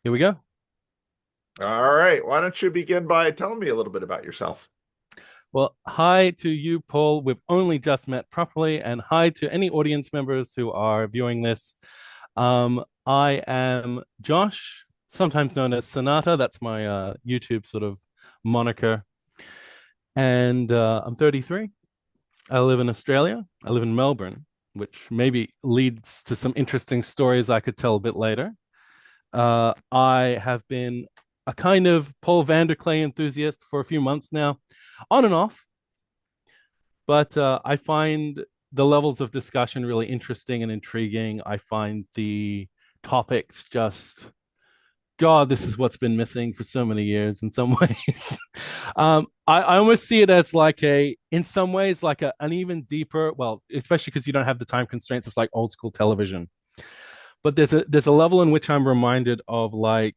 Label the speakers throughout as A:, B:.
A: Here we go.
B: All right. Why don't you begin by telling me a little bit about yourself?
A: Well, hi to you, Paul. We've only just met properly, and hi to any audience members who are viewing this. I am Josh, sometimes known as Sonata. That's my YouTube sort of moniker. And I'm 33. I live in Australia. I live in Melbourne, which maybe leads to some interesting stories I could tell a bit later. I have been a kind of Paul Vanderklay enthusiast for a few months now, on and off. But I find the levels of discussion really interesting and intriguing. I find the topics just, God, this is what's been missing for so many years in some ways. I almost see it as like in some ways, like an even deeper, well, especially because you don't have the time constraints of like old school television. But there's a level in which I'm reminded of like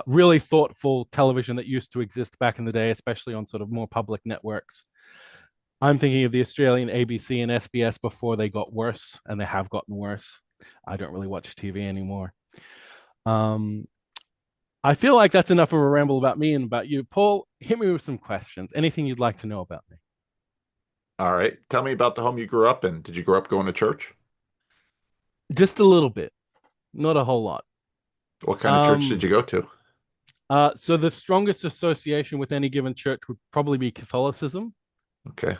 A: really thoughtful television that used to exist back in the day, especially on sort of more public networks. I'm thinking of the Australian ABC and SBS before they got worse, and they have gotten worse. I don't really watch TV anymore. Um, I feel like that's enough of a ramble about me and about you. Paul, hit me with some questions. Anything you'd like to know about me?
B: All right. Tell me about the home you grew up in. Did you grow up going to church?
A: Just a little bit, not a whole lot.
B: What kind of church did
A: Um,
B: you go to?
A: so the strongest association with any given church would probably be Catholicism.
B: Okay.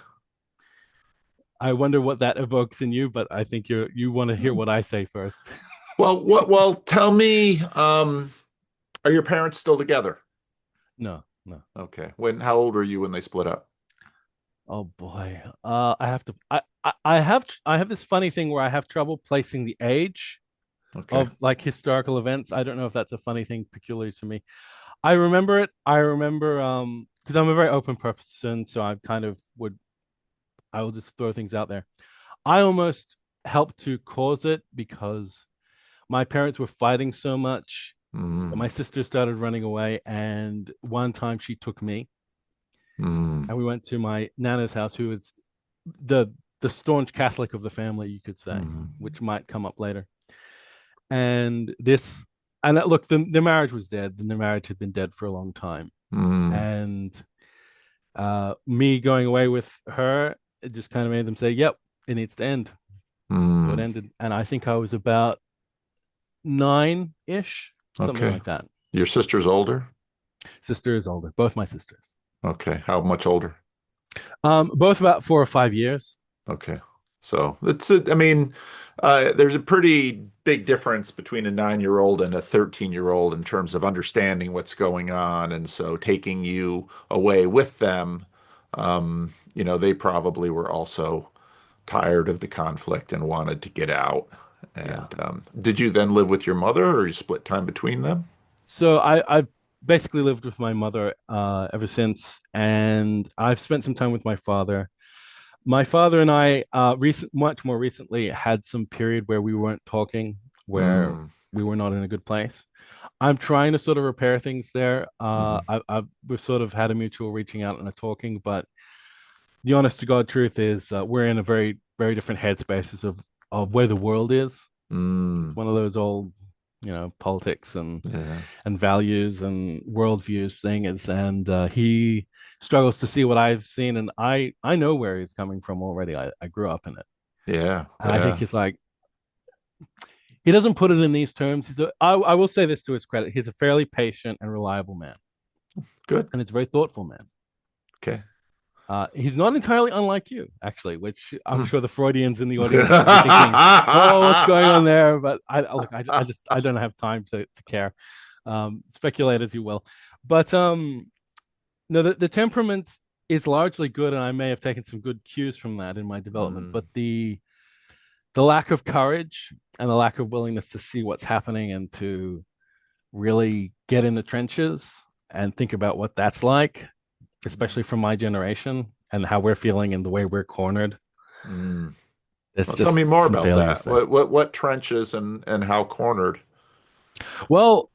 A: I wonder what that evokes in you, but I think you want to hear what I say first.
B: Well, tell me, are your parents still together?
A: No, no.
B: Okay. How old were you when they split up?
A: Oh boy. I have to I have this funny thing where I have trouble placing the age
B: Okay.
A: of like historical events. I don't know if that's a funny thing peculiar to me. I remember it. I remember because I'm a very open person, so I will just throw things out there. I almost helped to cause it because my parents were fighting so much that
B: Mm,
A: my sister started running away, and one time she took me
B: mm,
A: and we went to my nana's house, who was the the staunch Catholic of the family, you could say,
B: mm,
A: which might come up later. And this, and look, the marriage was dead. The marriage had been dead for a long time,
B: mm,
A: and me going away with her, it just kind of made them say, "Yep, it needs to end." So it
B: mm.
A: ended, and I think I was about 9-ish, something
B: Okay.
A: like that.
B: Your sister's older?
A: Sister is older, both my sisters.
B: Okay. How much older?
A: Both about 4 or 5 years.
B: Okay. So I mean, there's a pretty big difference between a 9-year-old and a 13-year-old in terms of understanding what's going on. And so taking you away with them, they probably were also tired of the conflict and wanted to get out.
A: Yeah.
B: And did you then live with your mother or you split time between them?
A: So I've basically lived with my mother ever since, and I've spent some time with my father. My father and I, much more recently, had some period where we weren't talking, where
B: Mm,
A: we were not in a good place. I'm trying to sort of repair things there.
B: hmm
A: We've sort of had a mutual reaching out and a talking, but the honest to God truth is, we're in a very, very different headspaces of where the world is. It's
B: mm,
A: one of those old, politics
B: yeah.
A: and values and worldviews thing is, and he struggles to see what I've seen, and I know where he's coming from already. I grew up in it,
B: Yeah.
A: and I think
B: Yeah.
A: he's like, he doesn't put it in these terms. I will say this to his credit, he's a fairly patient and reliable man,
B: Good.
A: and it's a very thoughtful man.
B: Okay.
A: He's not entirely unlike you, actually, which I'm sure the Freudians in the audience are probably thinking, "Oh, what's going on there?" But look, I don't have time to care. Speculate as you will, but no, the temperament is largely good, and I may have taken some good cues from that in my development. But
B: Mm.
A: the lack of courage and the lack of willingness to see what's happening and to really get in the trenches and think about what that's like, especially from my generation and how we're feeling and the way we're cornered.
B: Mm.
A: It's
B: Well, tell me
A: just
B: more
A: some
B: about
A: failures
B: that.
A: there.
B: What trenches and how cornered?
A: Well,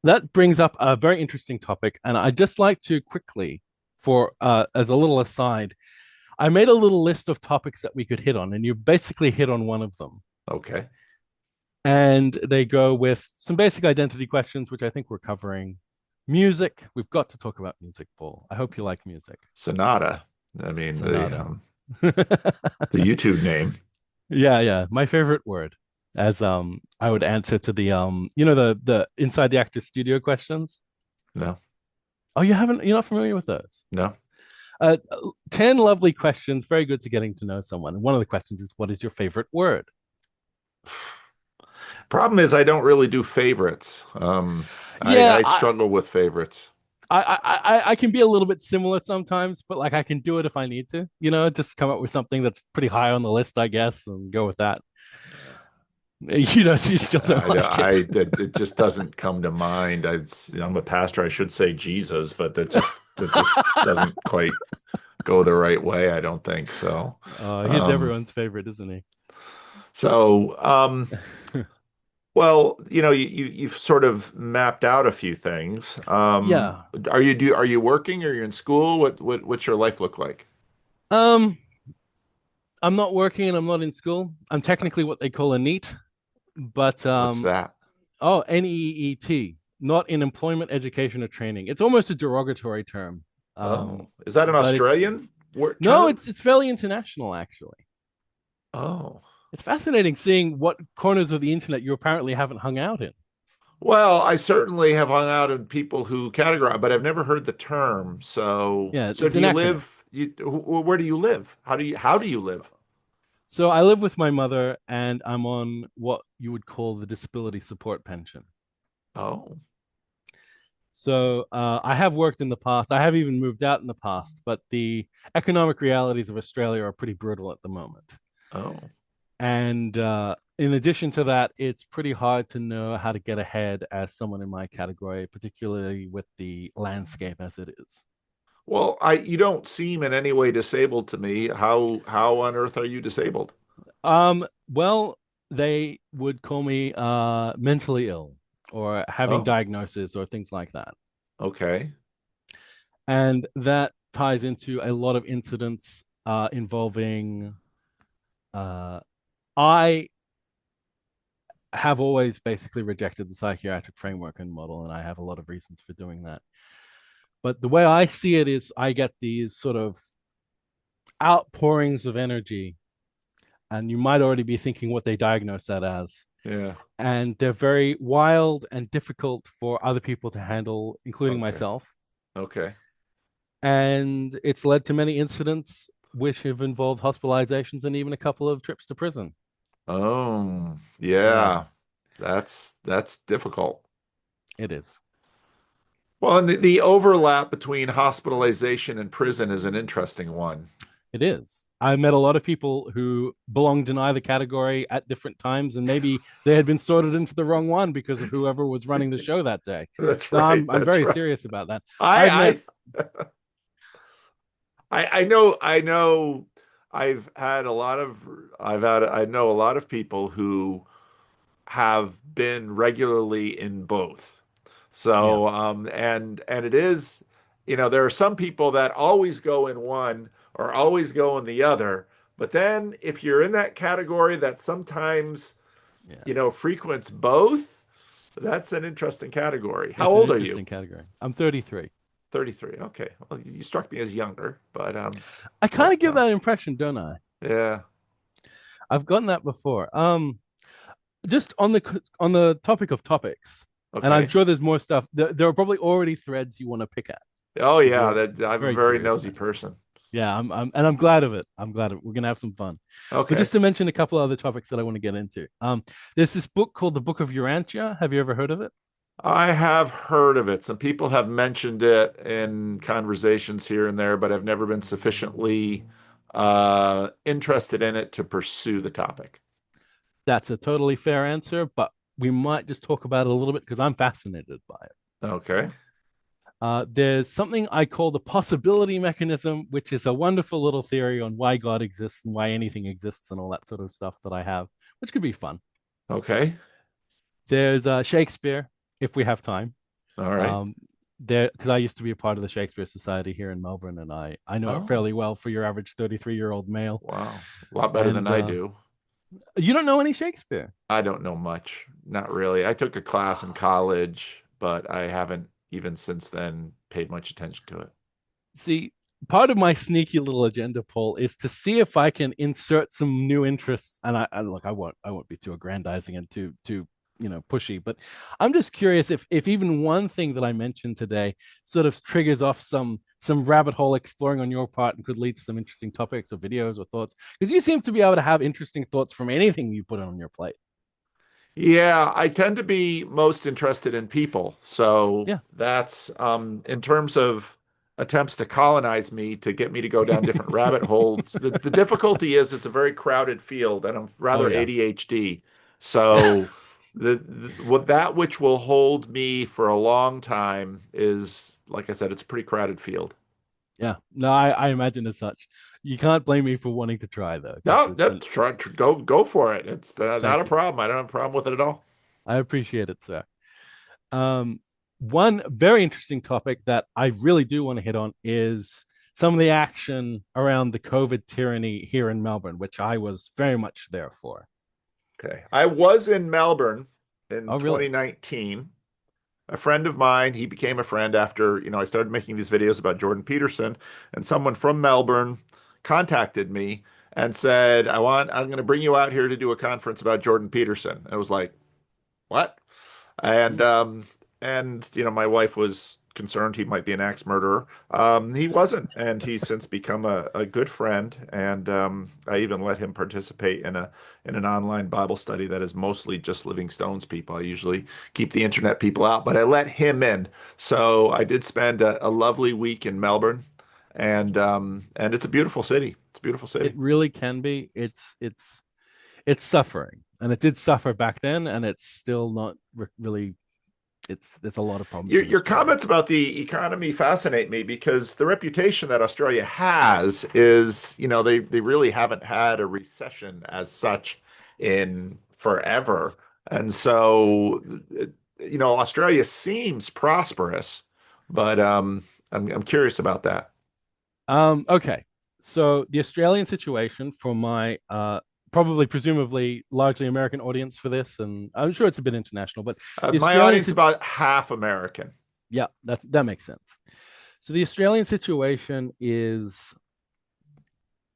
A: that brings up a very interesting topic, and I'd just like to quickly, for as a little aside, I made a little list of topics that we could hit on, and you basically hit on one of them.
B: Okay.
A: And they go with some basic identity questions, which I think we're covering. Music. We've got to talk about music, Paul. I hope you like music.
B: Sonata. I mean
A: Sonata.
B: the YouTube name.
A: Yeah, yeah. My favorite word. As I would answer to the the inside the actor studio questions.
B: No,
A: Oh, you're not familiar with those?
B: no.
A: 10 lovely questions, very good to getting to know someone. And one of the questions is, what is your favorite word?
B: Problem is, I don't really do favorites.
A: Yeah,
B: I struggle with favorites.
A: I can be a little bit similar sometimes, but like I can do it if I need to, just come up with something that's pretty high on the list, I guess, and go with that. You still don't like it.
B: It just doesn't come to mind. I'm a pastor. I should say Jesus, but that just doesn't quite go the right way. I don't think so.
A: He's
B: Um,
A: everyone's favorite, isn't he?
B: so, well, you've sort of mapped out a few things.
A: Yeah.
B: Are you working? Are you in school? What's your life look like?
A: Um, I'm not working and I'm not in school. I'm technically what they call a NEET, but
B: What's that?
A: NEET, not in employment, education, or training. It's almost a derogatory term.
B: Oh, is that an
A: But it's
B: Australian word
A: no,
B: term?
A: it's fairly international actually.
B: Oh.
A: It's fascinating seeing what corners of the internet you apparently haven't hung out in.
B: Well, I certainly have hung out in people who categorize, but I've never heard the term.
A: Yeah,
B: So
A: it's
B: do
A: an
B: you
A: acronym.
B: live? Where do you live? How do you live?
A: So I live with my mother and I'm on what you would call the disability support pension.
B: Oh,
A: So I have worked in the past. I have even moved out in the past, but the economic realities of Australia are pretty brutal at the moment.
B: oh.
A: And in addition to that, it's pretty hard to know how to get ahead as someone in my category, particularly with the landscape as it is.
B: Well, I you don't seem in any way disabled to me. How on earth are you disabled?
A: Well, they would call me mentally ill or having
B: Oh,
A: diagnosis or things like that.
B: okay.
A: And that ties into a lot of incidents involving uh, I have always basically rejected the psychiatric framework and model, and I have a lot of reasons for doing that. But the way I see it is I get these sort of outpourings of energy, and you might already be thinking what they diagnose that as.
B: Yeah.
A: And they're very wild and difficult for other people to handle, including
B: Okay.
A: myself.
B: Okay.
A: And it's led to many incidents which have involved hospitalizations and even a couple of trips to prison.
B: Oh,
A: Yeah,
B: yeah. That's difficult.
A: it is.
B: Well, and the overlap between hospitalization and prison is an interesting one.
A: It is. I met a lot of people who belonged in either category at different times, and maybe they had been sorted into the wrong one because of whoever was running the show that day.
B: That's
A: So
B: right.
A: I'm
B: That's
A: very
B: right.
A: serious about that. I've met
B: I I know I know a lot of people who have been regularly in both.
A: yeah,
B: So and it is, there are some people that always go in one or always go in the other. But then if you're in that category that sometimes,
A: yeah.
B: frequents both, that's an interesting category. How
A: It's an
B: old are you?
A: interesting category. I'm 33.
B: 33. Okay. Well, you struck me as younger, but
A: I
B: hard
A: kind
B: to
A: of give
B: tell.
A: that impression, don't I?
B: Yeah.
A: I've gotten that before. Just on the topic of topics, and I'm
B: Okay.
A: sure there's more stuff. There are probably already threads you want to pick at
B: Oh
A: because
B: yeah,
A: you're
B: that I'm a
A: very
B: very
A: curious
B: nosy
A: about it.
B: person.
A: Yeah, and I'm glad of it. I'm glad of it. We're gonna have some fun. But
B: Okay.
A: just to mention a couple other topics that I want to get into. There's this book called The Book of Urantia. Have you ever heard of it?
B: I have heard of it. Some people have mentioned it in conversations here and there, but I've never been sufficiently interested in it to pursue the topic.
A: That's a totally fair answer, but we might just talk about it a little bit because I'm fascinated by it.
B: Okay.
A: There's something I call the possibility mechanism, which is a wonderful little theory on why God exists and why anything exists and all that sort of stuff that I have, which could be fun.
B: Okay.
A: There's Shakespeare, if we have time.
B: All right.
A: Um, there, because I used to be a part of the Shakespeare Society here in Melbourne, and I know it
B: Oh,
A: fairly well for your average 33-year-old male.
B: wow. A lot better than
A: And
B: I do.
A: You don't know any Shakespeare?
B: I don't know much, not really. I took a class in college, but I haven't even since then paid much attention to it.
A: See, part of my sneaky little agenda, Paul, is to see if I can insert some new interests. And look, I won't be too aggrandizing and too pushy, but I'm just curious if even one thing that I mentioned today sort of triggers off some rabbit hole exploring on your part and could lead to some interesting topics or videos or thoughts. Because you seem to be able to have interesting thoughts from anything you put on your plate.
B: Yeah, I tend to be most interested in people. So
A: Yeah.
B: that's in terms of attempts to colonize me, to get me to go down different rabbit holes. The difficulty is it's a very crowded field and I'm
A: Oh
B: rather
A: yeah.
B: ADHD. So what that which will hold me for a long time is, like I said, it's a pretty crowded field.
A: Yeah. No, I imagine as such. You can't blame me for wanting to try though, because
B: No,
A: it's
B: no,
A: a
B: go for it. It's not a
A: thank you.
B: problem. I don't have a problem with it at all.
A: I appreciate it, sir. Um, one very interesting topic that I really do want to hit on is some of the action around the COVID tyranny here in Melbourne, which I was very much there for.
B: Okay. I was in Melbourne in
A: Oh, really?
B: 2019. A friend of mine, he became a friend after, I started making these videos about Jordan Peterson, and someone from Melbourne contacted me and said, I'm going to bring you out here to do a conference about Jordan Peterson. I was like, what? And
A: Mm.
B: um and my wife was concerned he might be an axe murderer. He wasn't, and he's since become a good friend. And I even let him participate in an online Bible study that is mostly just Living Stones people. I usually keep the internet people out, but I let him in. So I did spend a lovely week in Melbourne, and it's a beautiful city. It's a beautiful
A: It
B: city.
A: really can be. It's suffering, and it did suffer back then, and it's still not really. It's There's a lot of problems in
B: Your
A: Australia.
B: comments about the economy fascinate me because the reputation that Australia has is, they really haven't had a recession as such in forever. And so, Australia seems prosperous, but I'm curious about that.
A: Okay. So the Australian situation for my probably presumably largely American audience for this, and I'm sure it's a bit international, but the
B: My
A: Australian
B: audience about half American.
A: yeah, that makes sense. So the Australian situation is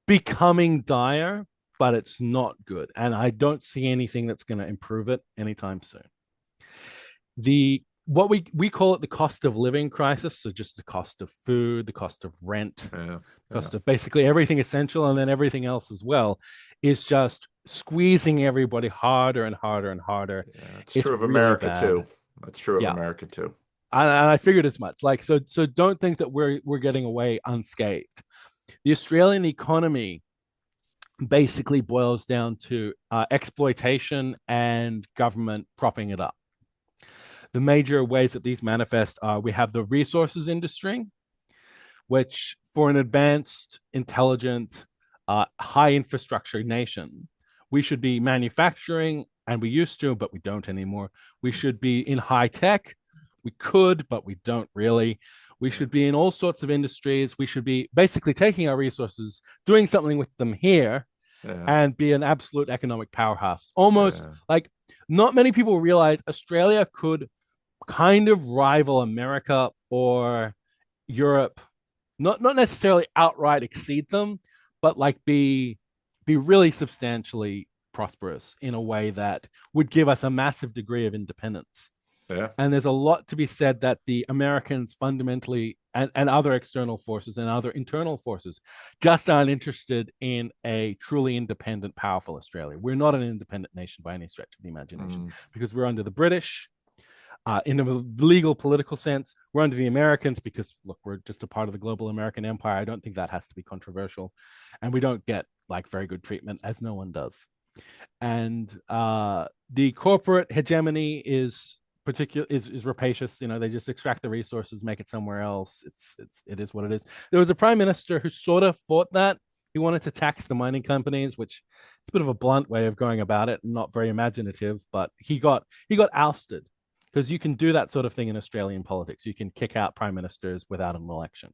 A: becoming dire, but it's not good, and I don't see anything that's going to improve it anytime soon. The what we call it the cost of living crisis, so just the cost of food, the cost of rent,
B: Yeah, yeah,
A: cost of basically everything essential and then everything else as well, is just squeezing everybody harder and harder and harder.
B: yeah. It's
A: It's
B: true of
A: really
B: America
A: bad.
B: too. That's true of
A: Yeah.
B: America too.
A: And I figured as much. Like so don't think that we're getting away unscathed. The Australian economy basically boils down to exploitation and government propping it up. The major ways that these manifest are we have the resources industry, which for an advanced, intelligent, high infrastructure nation, we should be manufacturing, and we used to, but we don't anymore. We should be in high tech. We could, but we don't really. We should be in all sorts of industries. We should be basically taking our resources, doing something with them here,
B: Yeah,
A: and be an absolute economic powerhouse. Almost
B: yeah,
A: like not many people realize Australia could kind of rival America or Europe, not necessarily outright exceed them, but like be really substantially prosperous in a way that would give us a massive degree of independence.
B: yeah.
A: And there's a lot to be said that the Americans fundamentally and other external forces and other internal forces just aren't interested in a truly independent, powerful Australia. We're not an independent nation by any stretch of the imagination
B: Mm,
A: because we're under the British, in a legal political sense. We're under the Americans because, look, we're just a part of the global American empire. I don't think that has to be controversial. And we don't get like very good treatment, as no one does. And the corporate hegemony is rapacious. You know, they just extract the resources, make it somewhere else. It is what it is. There was a prime minister who sort of fought that. He wanted to tax the mining companies, which it's a bit of a blunt way of going about it, and not very imaginative. But he got ousted because you can do that sort of thing in Australian politics. You can kick out prime ministers without an election.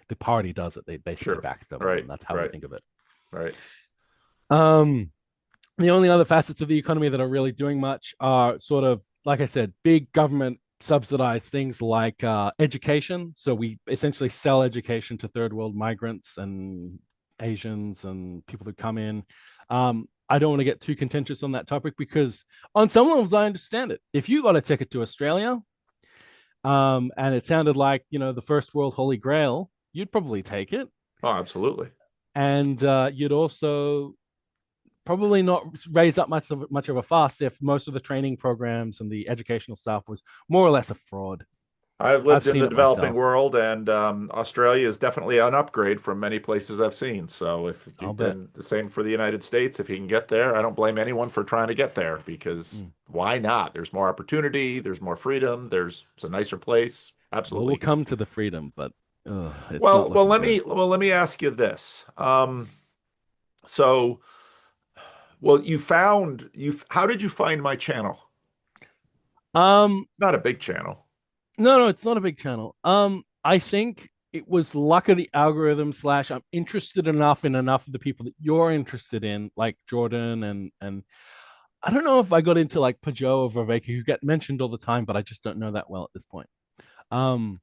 A: The party does it. They basically
B: sure.
A: backstab them,
B: Right,
A: and that's how we
B: right,
A: think of it.
B: right.
A: Um, The only other facets of the economy that are really doing much are sort of, like I said, big government subsidized things like education. So we essentially sell education to third world migrants and Asians and people who come in. I don't want to get too contentious on that topic because, on some levels, I understand it. If you got a ticket to Australia, and it sounded like the first world holy grail, you'd probably take it,
B: Oh, absolutely.
A: and you'd also probably not raise up much of a fuss if most of the training programs and the educational stuff was more or less a fraud.
B: I've
A: I've
B: lived in
A: seen
B: the
A: it
B: developing
A: myself.
B: world, and Australia is definitely an upgrade from many places I've seen. So, if you,
A: I'll bet.
B: and the same for the United States, if you can get there, I don't blame anyone for trying to get there because
A: Mm.
B: why not? There's more opportunity, there's more freedom, it's a nicer place.
A: Well, we'll
B: Absolutely.
A: come to the freedom, but it's not
B: Well,
A: looking good.
B: let me ask you this. So, well, how did you find my channel?
A: Um,
B: Not a big channel.
A: no, it's not a big channel. I think it was luck of the algorithm slash I'm interested enough in enough of the people that you're interested in, like Jordan and I don't know if I got into like Pajot or Viveka, who get mentioned all the time, but I just don't know that well at this point. Um,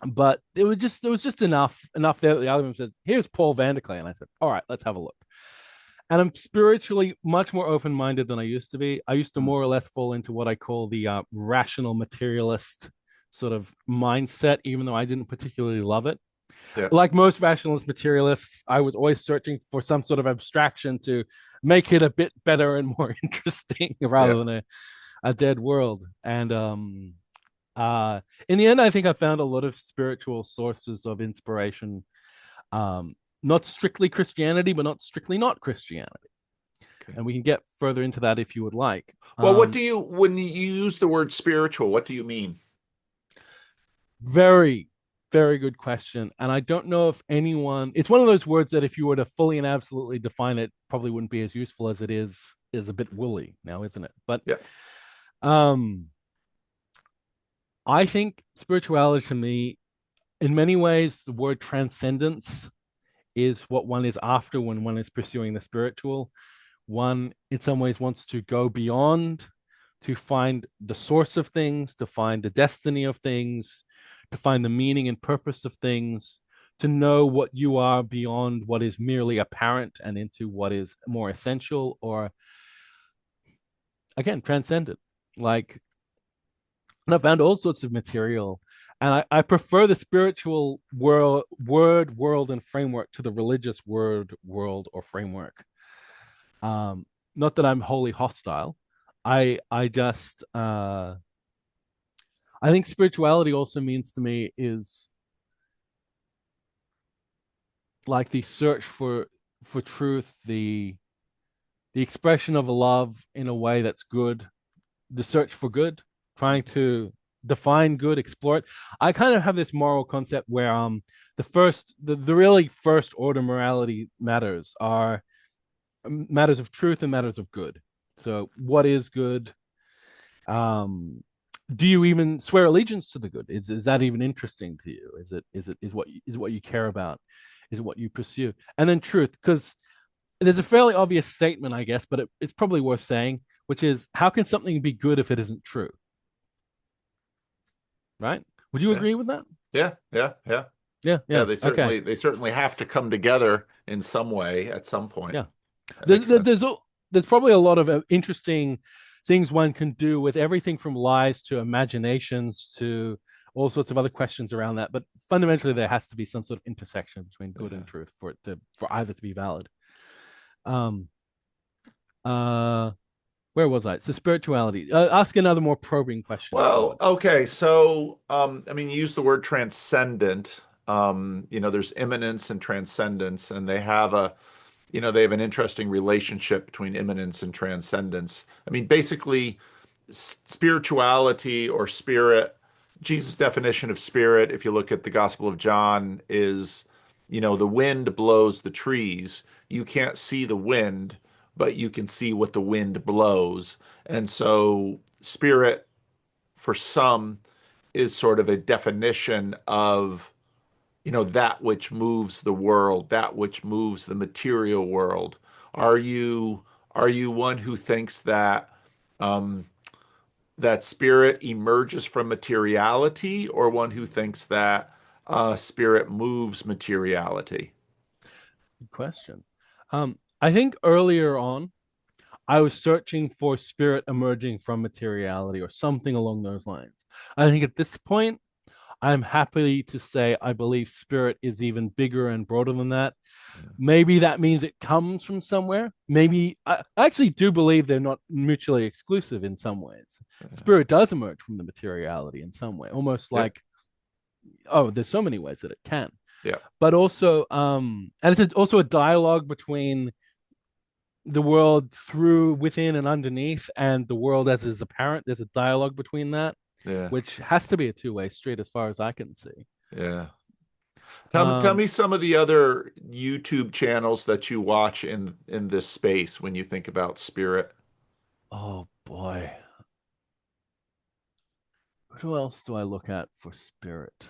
A: but there was just enough there that the algorithm said, here's Paul Vanderklay. And I said, all right, let's have a look. And I'm spiritually much more open-minded than I used to be. I used to
B: Mm,
A: more or less fall into what I call the rational materialist sort of mindset, even though I didn't particularly love it.
B: yeah,
A: Like most rationalist materialists, I was always searching for some sort of abstraction to make it a bit better and more interesting rather
B: yeah.
A: than a dead world. And in the end, I think I found a lot of spiritual sources of inspiration. Um, not strictly Christianity, but not strictly not Christianity.
B: Okay.
A: And we can get further into that if you would like.
B: Well, when you use the word spiritual, what do you mean?
A: Very, very good question. And I don't know if it's one of those words that if you were to fully and absolutely define it, probably wouldn't be as useful as it is a bit woolly now, isn't it? But
B: Yeah.
A: um, I think spirituality to me, in many ways, the word transcendence is what one is after when one is pursuing the spiritual. One, in some ways, wants to go beyond, to find the source of things, to find the destiny of things, to find the meaning and purpose of things, to know what you are beyond what is merely apparent and into what is more essential or, again, transcendent. Like, and I found all sorts of material. And I prefer the spiritual world, and framework to the religious world, or framework. Um, Not that I'm wholly hostile. I just I think spirituality also means to me is like the search for truth, the expression of a love in a way that's good, the search for good, trying to define good, explore it. I kind of have this moral concept where the really first order morality matters are matters of truth and matters of good. So what is good? Um, do you even swear allegiance to the good? Is that even interesting to you? Is what you care about? Is it what you pursue? And then truth, because there's a fairly obvious statement, I guess, but it's probably worth saying, which is how can something be good if it isn't true? Right? Would you
B: Yeah.
A: agree with that?
B: Yeah. Yeah. Yeah.
A: Yeah,
B: Yeah.
A: yeah. Okay.
B: They certainly have to come together in some way at some point.
A: Yeah.
B: That
A: There's
B: makes sense.
A: there's there's probably a lot of interesting things one can do with everything from lies to imaginations to all sorts of other questions around that. But fundamentally, there has to be some sort of intersection between good
B: Yeah.
A: and truth for either to be valid. Um. Uh. Where was I? So spirituality. Ask another more probing question if you
B: Well,
A: would.
B: okay. So, I mean, you use the word transcendent. There's immanence and transcendence, and they have an interesting relationship between immanence and transcendence. I mean, basically, spirituality or spirit, Jesus' definition of spirit, if you look at the Gospel of John, is, the wind blows the trees. You can't see the wind, but you can see what the wind blows. And so, spirit for some is sort of a definition of that which moves the world, that which moves the material world. Are you Are you one who thinks that um, that spirit emerges from materiality, or one who thinks that spirit moves materiality?
A: Good question. I think earlier on, I was searching for spirit emerging from materiality or something along those lines. I think at this point, I'm happy to say I believe spirit is even bigger and broader than that. Maybe that means it comes from somewhere. Maybe I actually do believe they're not mutually exclusive in some ways.
B: Yeah.
A: Spirit does emerge from the materiality in some way, almost
B: Yep.
A: like, oh, there's so many ways that it can.
B: Yep.
A: But also, and it's also a dialogue between the world through, within, and underneath, and the world as is apparent. There's a dialogue between that,
B: Yeah.
A: which has to be a two-way street as far as I can see.
B: Yeah. Tell
A: Um,
B: me some of the other YouTube channels that you watch in this space when you think about spirit.
A: oh boy, who else do I look at for spirit?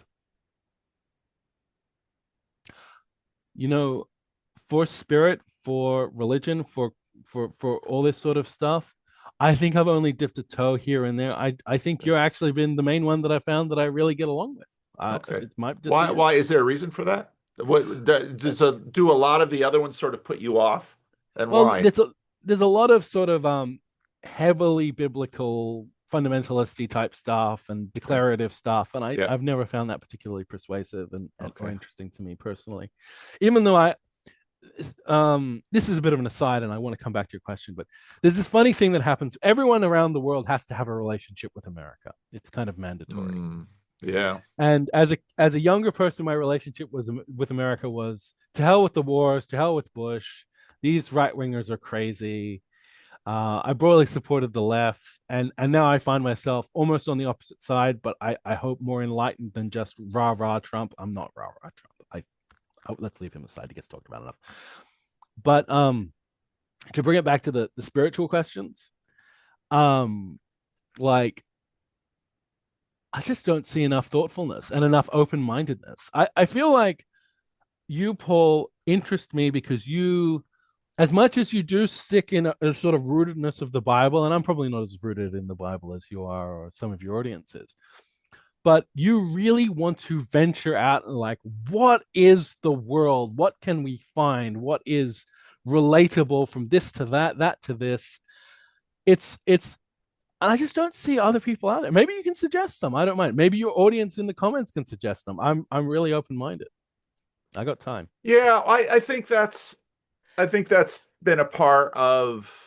A: You know, for spirit, for religion, for all this sort of stuff, I think I've only dipped a toe here and there. I think you're actually been the main one that I found that I really get along with.
B: Okay.
A: It might just be
B: Why
A: you.
B: why is there a reason for that? What does do a lot of the other ones sort of put you off? And
A: Well,
B: why?
A: there's a lot of sort of heavily biblical fundamentalisty type stuff and
B: Okay.
A: declarative stuff, and
B: Yeah.
A: I've never found that particularly persuasive and or
B: Okay.
A: interesting to me personally. Even though I this is a bit of an aside, and I want to come back to your question, but there's this funny thing that happens. Everyone around the world has to have a relationship with America. It's kind of mandatory.
B: Mm, yeah.
A: And as a younger person, my relationship was with America was to hell with the wars, to hell with Bush. These right wingers are crazy. I broadly supported the left, and now I find myself almost on the opposite side. But I hope more enlightened than just rah rah Trump. I'm not rah rah Trump. Let's leave him aside. He gets talked about enough. But to bring it back to the spiritual questions, um, like I just don't see enough thoughtfulness and enough open mindedness. I feel like you, Paul, interest me because you, as much as you do stick in a sort of rootedness of the Bible, and I'm probably not as rooted in the Bible as you are or some of your audiences, but you really want to venture out and like, what is the world? What can we find? What is relatable from this to that, that to this? It's and I just don't see other people out there. Maybe you can suggest some. I don't mind. Maybe your audience in the comments can suggest them. I'm really open minded. I got time.
B: Yeah, I think that's been a part of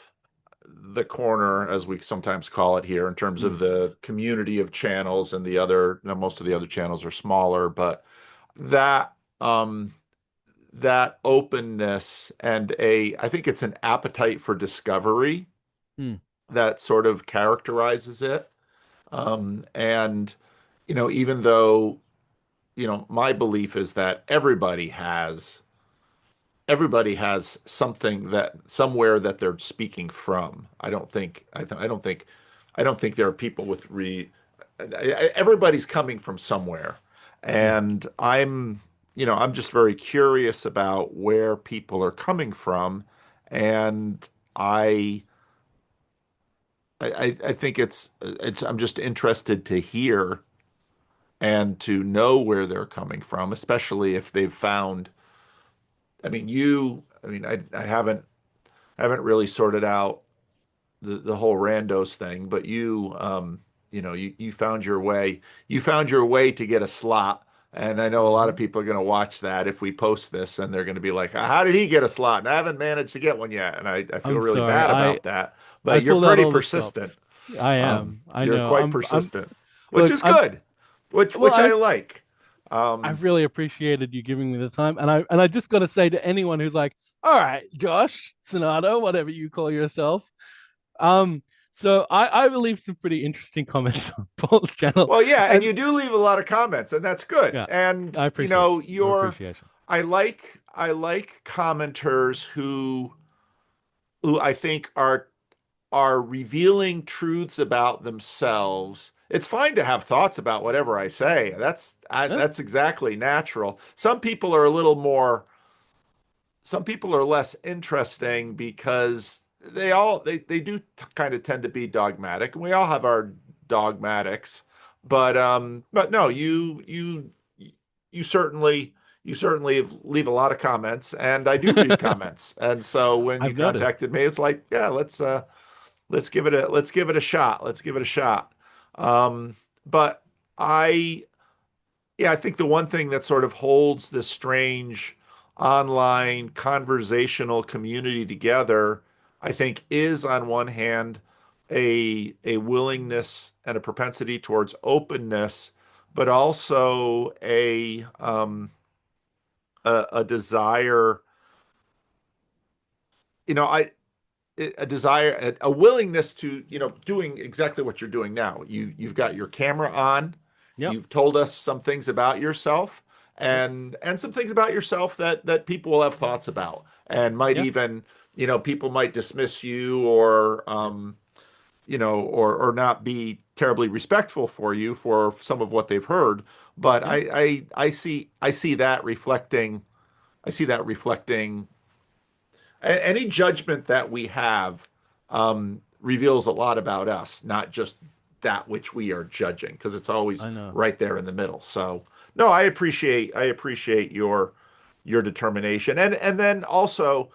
B: the corner, as we sometimes call it here, in terms
A: Mm,
B: of the community of channels and the other, most of the other channels are smaller, but that um that openness and I think it's an appetite for discovery
A: mm,
B: that sort of characterizes it. And even though, my belief is that everybody has something that somewhere that they're speaking from. I don't think there are people with everybody's coming from somewhere.
A: mm.
B: And I'm just very curious about where people are coming from. And I I think I'm just interested to hear and to know where they're coming from, especially if they've found, I haven't really sorted out the whole Randos thing, but you found your way to get a slot. And I know a lot of
A: Mm-hmm.
B: people are going to watch that if we post this, and they're going to be like, "How did he get a slot?" And I haven't managed to get one yet, and I feel
A: I'm
B: really
A: sorry.
B: bad about that.
A: I
B: But you're
A: pulled out
B: pretty
A: all the
B: persistent.
A: stops. I am. I
B: You're
A: know.
B: quite
A: I'm
B: persistent, which
A: look,
B: is
A: I'm
B: good,
A: well,
B: which I like.
A: I
B: Um,
A: really appreciated you giving me the time. And I just gotta say to anyone who's like, all right, Josh, Sonata, whatever you call yourself. Um, so I believe some pretty interesting comments on Paul's channel.
B: Well, yeah, and
A: And
B: you do leave a lot of comments, and that's good.
A: yeah,
B: And
A: I appreciate your
B: you're
A: appreciation.
B: I like commenters who I think are revealing truths about themselves. It's fine to have thoughts about whatever I say.
A: Yeah.
B: That's exactly natural. Some people are less interesting because they do kind of tend to be dogmatic, and we all have our dogmatics. But no, you certainly leave a lot of comments, and I do read comments. And so when you
A: I've noticed.
B: contacted me, it's like, yeah, let's give it a shot. Let's give it a shot. But I Yeah, I think the one thing that sort of holds this strange online conversational community together, I think, is on one hand a willingness and a propensity towards openness, but also a desire, you know, a desire, a willingness to, doing exactly what you're doing now. You've got your camera on.
A: Yep.
B: You've told us some things about yourself
A: Yep.
B: and some things about yourself that people will have thoughts about and might
A: Yeah.
B: even, people might dismiss you or
A: Yeah.
B: or not be terribly respectful for you for some of what they've heard. But
A: Yeah.
B: I see that reflecting any judgment that we have reveals a lot about us, not just that which we are judging, because it's always
A: I know.
B: right there in the middle. So, no, I appreciate your determination, and then also,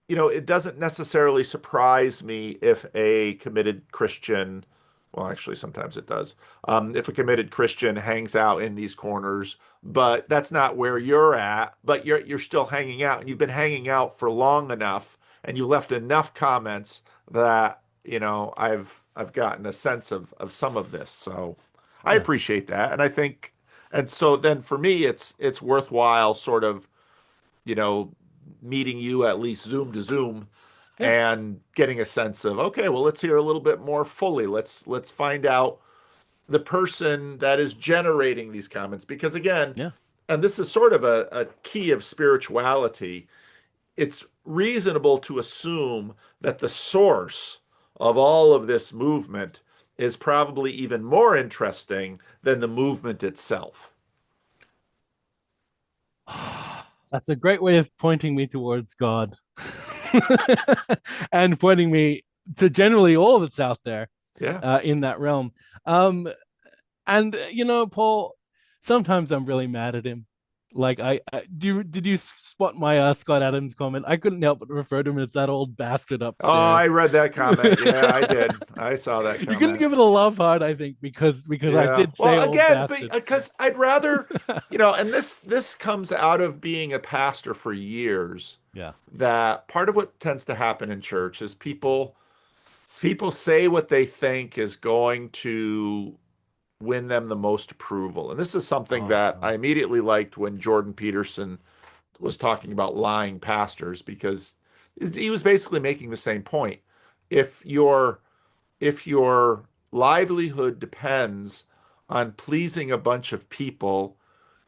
B: it doesn't necessarily surprise me if a committed Christian, well, actually, sometimes it does, if a committed Christian hangs out in these corners, but that's not where you're at, but you're still hanging out, and you've been hanging out for long enough, and you left enough comments that, I've gotten a sense of some of this. So I
A: Yeah.
B: appreciate that. And I think, and so then for me, it's worthwhile sort of, you know, meeting you at least Zoom to Zoom
A: Yeah.
B: and getting a sense of, okay, well, let's hear a little bit more fully. Let's find out the person that is generating these comments. Because again,
A: Yeah.
B: and this is sort of a key of spirituality, it's reasonable to assume that the source of all of this movement is probably even more interesting than the movement itself.
A: That's a great way of pointing me towards God and pointing me to generally all that's out there
B: Yeah.
A: in that realm. Um, and Paul, sometimes I'm really mad at him. Like did you spot my Scott Adams comment? I couldn't help but refer to him as that old bastard
B: Oh, I
A: upstairs.
B: read that comment. Yeah, I did. I saw that
A: You couldn't
B: comment.
A: give it a love heart, I think, because I
B: Yeah.
A: did say
B: Well,
A: old
B: again,
A: bastard.
B: because I'd rather, and this comes out of being a pastor for years,
A: Yeah.
B: that part of what tends to happen in church is people say what they think is going to win them the most approval. And this is something
A: Oh
B: that I
A: God.
B: immediately liked when Jordan Peterson was talking about lying pastors, because he was basically making the same point. If your if your livelihood depends on pleasing a bunch of people,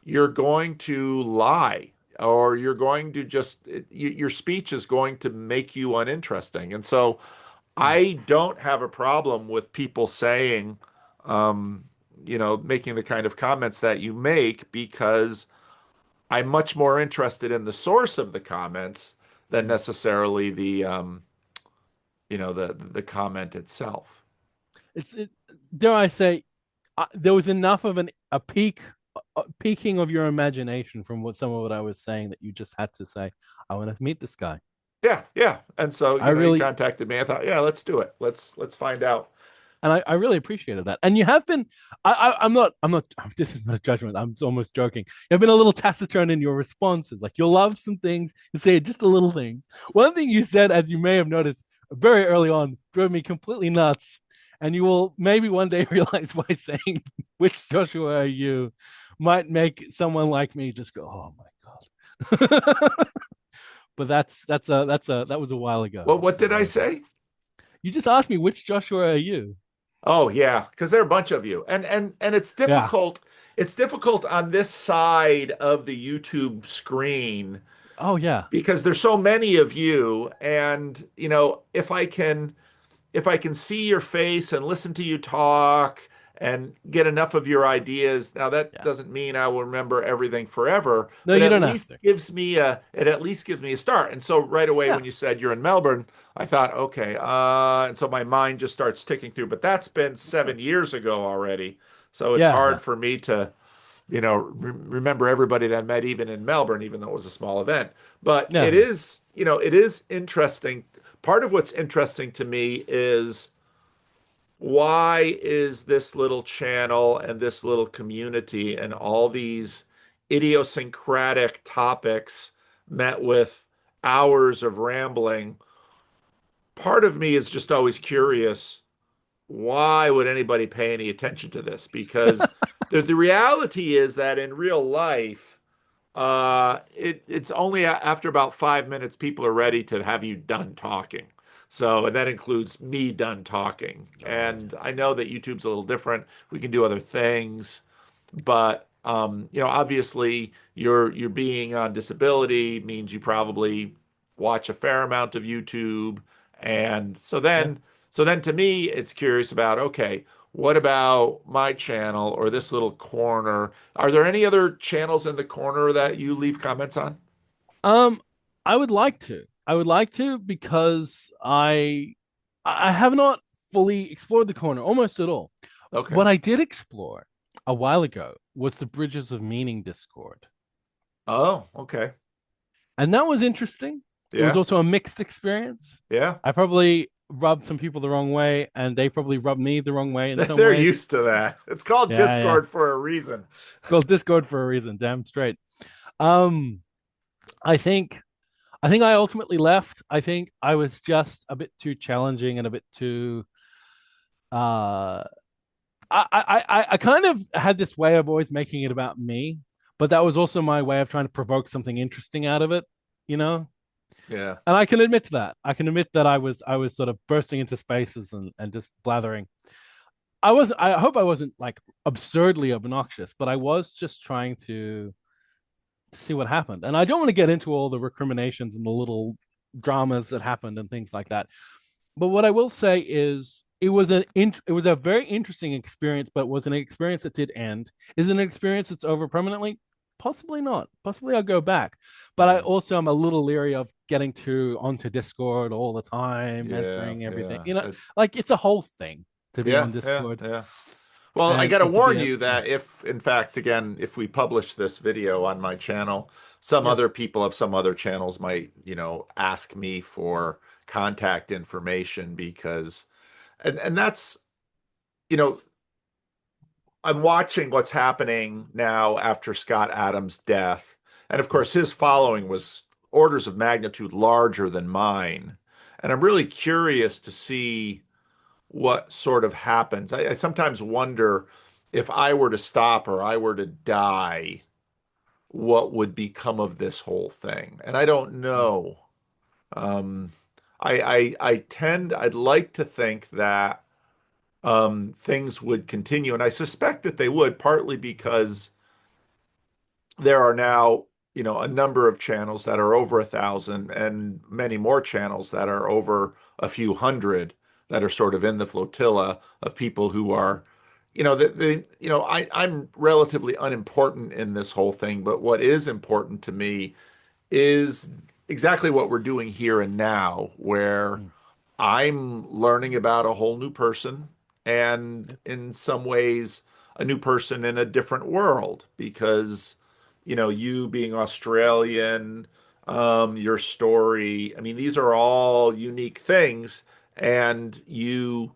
B: you're going to lie, or you're going to just your speech is going to make you uninteresting. And so
A: Mm,
B: I don't have a problem with people saying, um, making the kind of comments that you make, because I'm much more interested in the source of the comments than
A: mm.
B: necessarily the comment itself.
A: It, dare I say, there was enough of a peaking of your imagination from what some of what I was saying that you just had to say, I want to meet this guy.
B: Yeah, yeah. And so,
A: I
B: you
A: really
B: contacted me. I thought, yeah, let's do it. Let's find out.
A: and I really appreciated that. And you have been, I'm not, this is not a judgment. I'm almost joking. You've been a little taciturn in your responses. Like you'll love some things, you say just a little things. One thing you said, as you may have noticed very early on, drove me completely nuts. And you will maybe one day realize why saying which Joshua are you might make someone like me just go, oh my God. But that was a while ago.
B: Well,
A: That
B: what
A: was a
B: did I
A: while ago.
B: say?
A: You just asked me which Joshua are you?
B: Oh, yeah, because there are a bunch of you. And it's
A: Yeah.
B: difficult. It's difficult on this side of the YouTube screen
A: Oh yeah.
B: because there's so many of you. And, if I can see your face and listen to you talk and get enough of your ideas. Now, that
A: Yeah.
B: doesn't mean I will remember everything forever,
A: No,
B: but
A: you
B: at
A: don't have
B: least
A: to.
B: it at least gives me a start. And so right away
A: Yeah.
B: when you said you're in Melbourne, I thought, okay, and so my mind just starts ticking through. But that's been 7 years ago already, so it's
A: Yeah.
B: hard
A: Yeah.
B: for me to remember everybody that I met even in Melbourne, even though it was a small event. But
A: Yeah.
B: it
A: Yeah.
B: is, it is interesting. Part of what's interesting to me is why is this little channel and this little community and all these idiosyncratic topics met with hours of rambling? Part of me is just always curious, why would anybody pay any attention to this? Because the reality is that in real life, it's only after about 5 minutes people are ready to have you done talking. So, and that includes me done talking.
A: Right.
B: And I know that YouTube's a little different. We can do other things, but obviously your being on disability means you probably watch a fair amount of YouTube. And
A: Yeah.
B: so then to me, it's curious about, okay, what about my channel or this little corner? Are there any other channels in the corner that you leave comments on?
A: Um, I would like to. I would like to because I have not fully explored the corner almost at all.
B: Okay.
A: What I did explore a while ago was the Bridges of Meaning Discord.
B: Oh, okay.
A: And that was interesting. It was
B: Yeah.
A: also a mixed experience.
B: Yeah.
A: I probably rubbed some people the wrong way, and they probably rubbed me the wrong way in some
B: They're
A: ways.
B: used to that. It's called
A: Yeah, yeah.
B: Discord for a reason.
A: It's called Discord for a reason, damn straight. Um, I think I ultimately left. I think I was just a bit too challenging and a bit too uh I kind of had this way of always making it about me, but that was also my way of trying to provoke something interesting out of it, you know?
B: Yeah.
A: And I can admit to that. I can admit that I was sort of bursting into spaces and just blathering. I hope I wasn't like absurdly obnoxious, but I was just trying to see what happened. And I don't want to get into all the recriminations and the little dramas that happened and things like that. But what I will say is it was a very interesting experience, but it was an experience that did end. Is it an experience that's over permanently? Possibly not. Possibly I'll go back. But I
B: Yeah.
A: also am a little leery of getting to onto Discord all the time,
B: Yeah.
A: answering everything.
B: Yeah.
A: Like it's a whole thing to be
B: Yeah.
A: on
B: Yeah.
A: Discord
B: Yeah. Well, I
A: and
B: got to
A: and to be
B: warn
A: a
B: you
A: yeah,
B: that if, in fact, again, if we publish this video on my channel, some
A: yeah.
B: other people of some other channels might, ask me for contact information because, and that's, you know, I'm watching what's happening now after Scott Adams' death. And of
A: Mm,
B: course, his following was orders of magnitude larger than mine. And I'm really curious to see what sort of happens. I sometimes wonder if I were to stop or I were to die, what would become of this whole thing? And I don't
A: mm,
B: know. Um, I'd like to think that things would continue, and I suspect that they would, partly because there are now, a number of channels that are over 1,000 and many more channels that are over a few hundred that are sort of in the flotilla of people who are, I'm relatively unimportant in this whole thing, but what is important to me is exactly what we're doing here and now, where
A: mm,
B: I'm learning about a whole new person and
A: yeah,
B: in some ways a new person in a different world because you being Australian, your story, I mean these are all unique things and you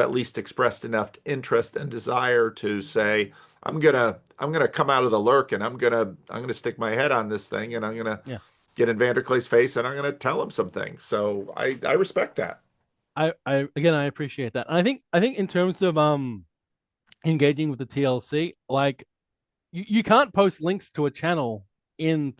B: at least expressed enough interest and desire to say I'm gonna come out of the lurk and I'm gonna stick my head on this thing and I'm gonna
A: yeah.
B: get in Vanderklay's face and I'm gonna tell him some things. So I respect that.
A: I again I appreciate that. And I think in terms of engaging with the TLC, like you can't post links to a channel in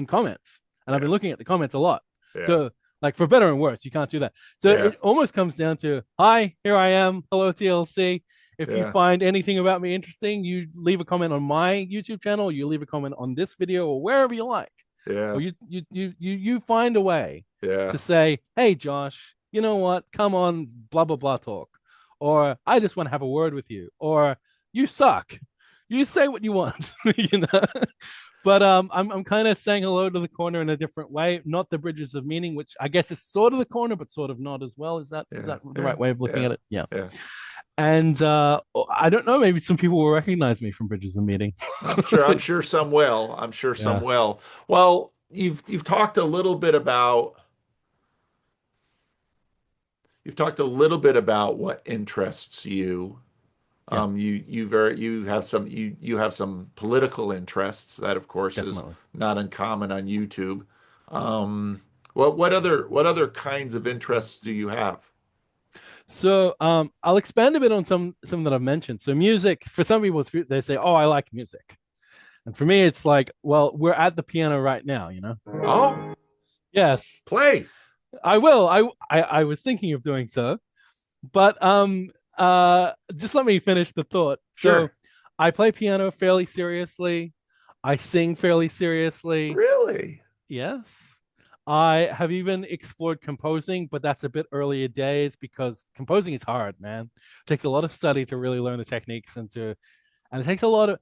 A: comments. And I've been
B: Yeah,
A: looking at the comments a lot.
B: yeah,
A: So like for better and worse, you can't do that. So
B: yeah,
A: it almost comes down to, hi, here I am. Hello, TLC. If you
B: yeah,
A: find anything about me interesting, you leave a comment on my YouTube channel, you leave a comment on this video or wherever you like. Or
B: yeah,
A: you find a way
B: yeah,
A: to say, hey Josh, you know what? Come on, blah blah blah talk. or I just want to have a word with you, or you suck. You say what you want, you know. But I'm kind of saying hello to the corner in a different way, not the bridges of meaning, which I guess is sort of the corner, but sort of not as well. Is
B: Yeah,
A: that the
B: yeah,
A: right way of looking
B: yeah,
A: at it? Yeah.
B: yeah.
A: And I don't know, maybe some people will recognize me from bridges of meaning.
B: I'm sure some will. I'm sure some
A: Yeah,
B: will. Well, you've talked a little bit about what interests you.
A: yeah,
B: You have some political interests that, of course, is
A: definitely.
B: not uncommon on YouTube. Um, what other kinds of interests do you have?
A: So I'll expand a bit on some that I've mentioned. So music, for some people, they say, "Oh, I like music," and for me, it's like, well, we're at the piano right now, you know.
B: Oh,
A: Yes,
B: play.
A: I will. I was thinking of doing so, but just let me finish the thought. So
B: Sure.
A: I play piano fairly seriously. I sing fairly seriously.
B: Really?
A: Yes. I have even explored composing, but that's a bit earlier days because composing is hard, man. It takes a lot of study to really learn the techniques and it takes a lot of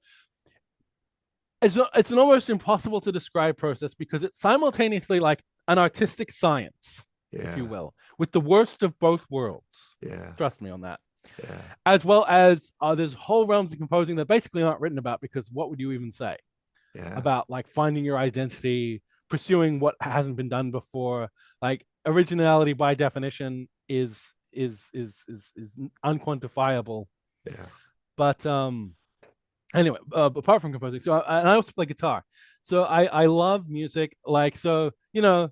A: it's an almost impossible to describe process because it's simultaneously like an artistic science, if you
B: Yeah,
A: will, with the worst of both worlds.
B: yeah,
A: Trust me on that.
B: yeah,
A: As well as there's whole realms of composing that are basically not written about because what would you even say
B: yeah,
A: about like finding your identity, pursuing what hasn't been done before? Like originality by definition is unquantifiable.
B: yeah.
A: But anyway, apart from composing, so and I also play guitar. So I love music. Like so, you know,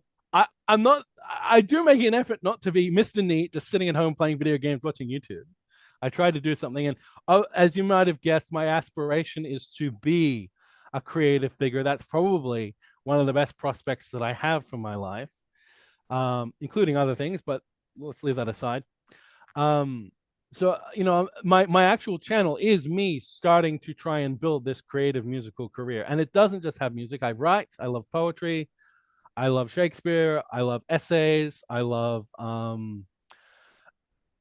A: I'm not. I do make an effort not to be Mr. Neat, just sitting at home playing video games, watching YouTube. I try to do something, and as you might have guessed, my aspiration is to be a creative figure. That's probably one of the best prospects that I have for my life, including other things. But let's leave that aside. Um, so you know, my actual channel is me starting to try and build this creative musical career, and it doesn't just have music. I write. I love poetry. I love Shakespeare. I love essays. I love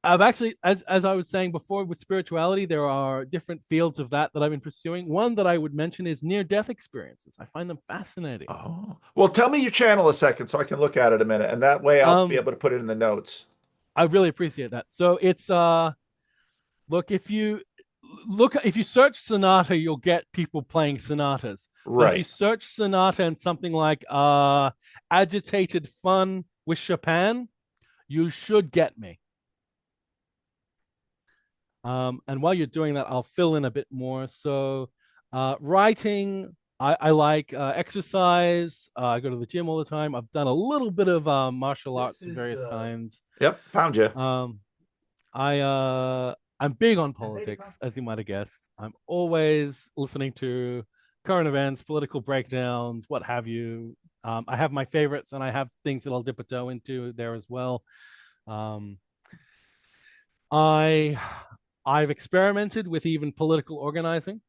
A: I've actually, as I was saying before, with spirituality, there are different fields of that I've been pursuing. One that I would mention is near death experiences. I find them fascinating.
B: Oh, well, tell me your channel a second so I can look at it a minute, and that way I'll be
A: Um,
B: able to put it in the notes.
A: I really appreciate that. So it's look if you search sonata, you'll get people playing sonatas. But if you
B: Right.
A: search sonata and something like agitated fun with Chopin, you should get me. And while you're doing that, I'll fill in a bit more. So, writing, I like exercise. I go to the gym all the time. I've done a little bit of martial
B: This
A: arts of
B: is
A: various kinds.
B: Yep, found you.
A: Um, I'm big on politics, as you might have guessed. I'm always listening to current events, political breakdowns, what have you. I have my favorites, and I have things that I'll dip a toe into there as well. Um, I I've experimented with even political organizing.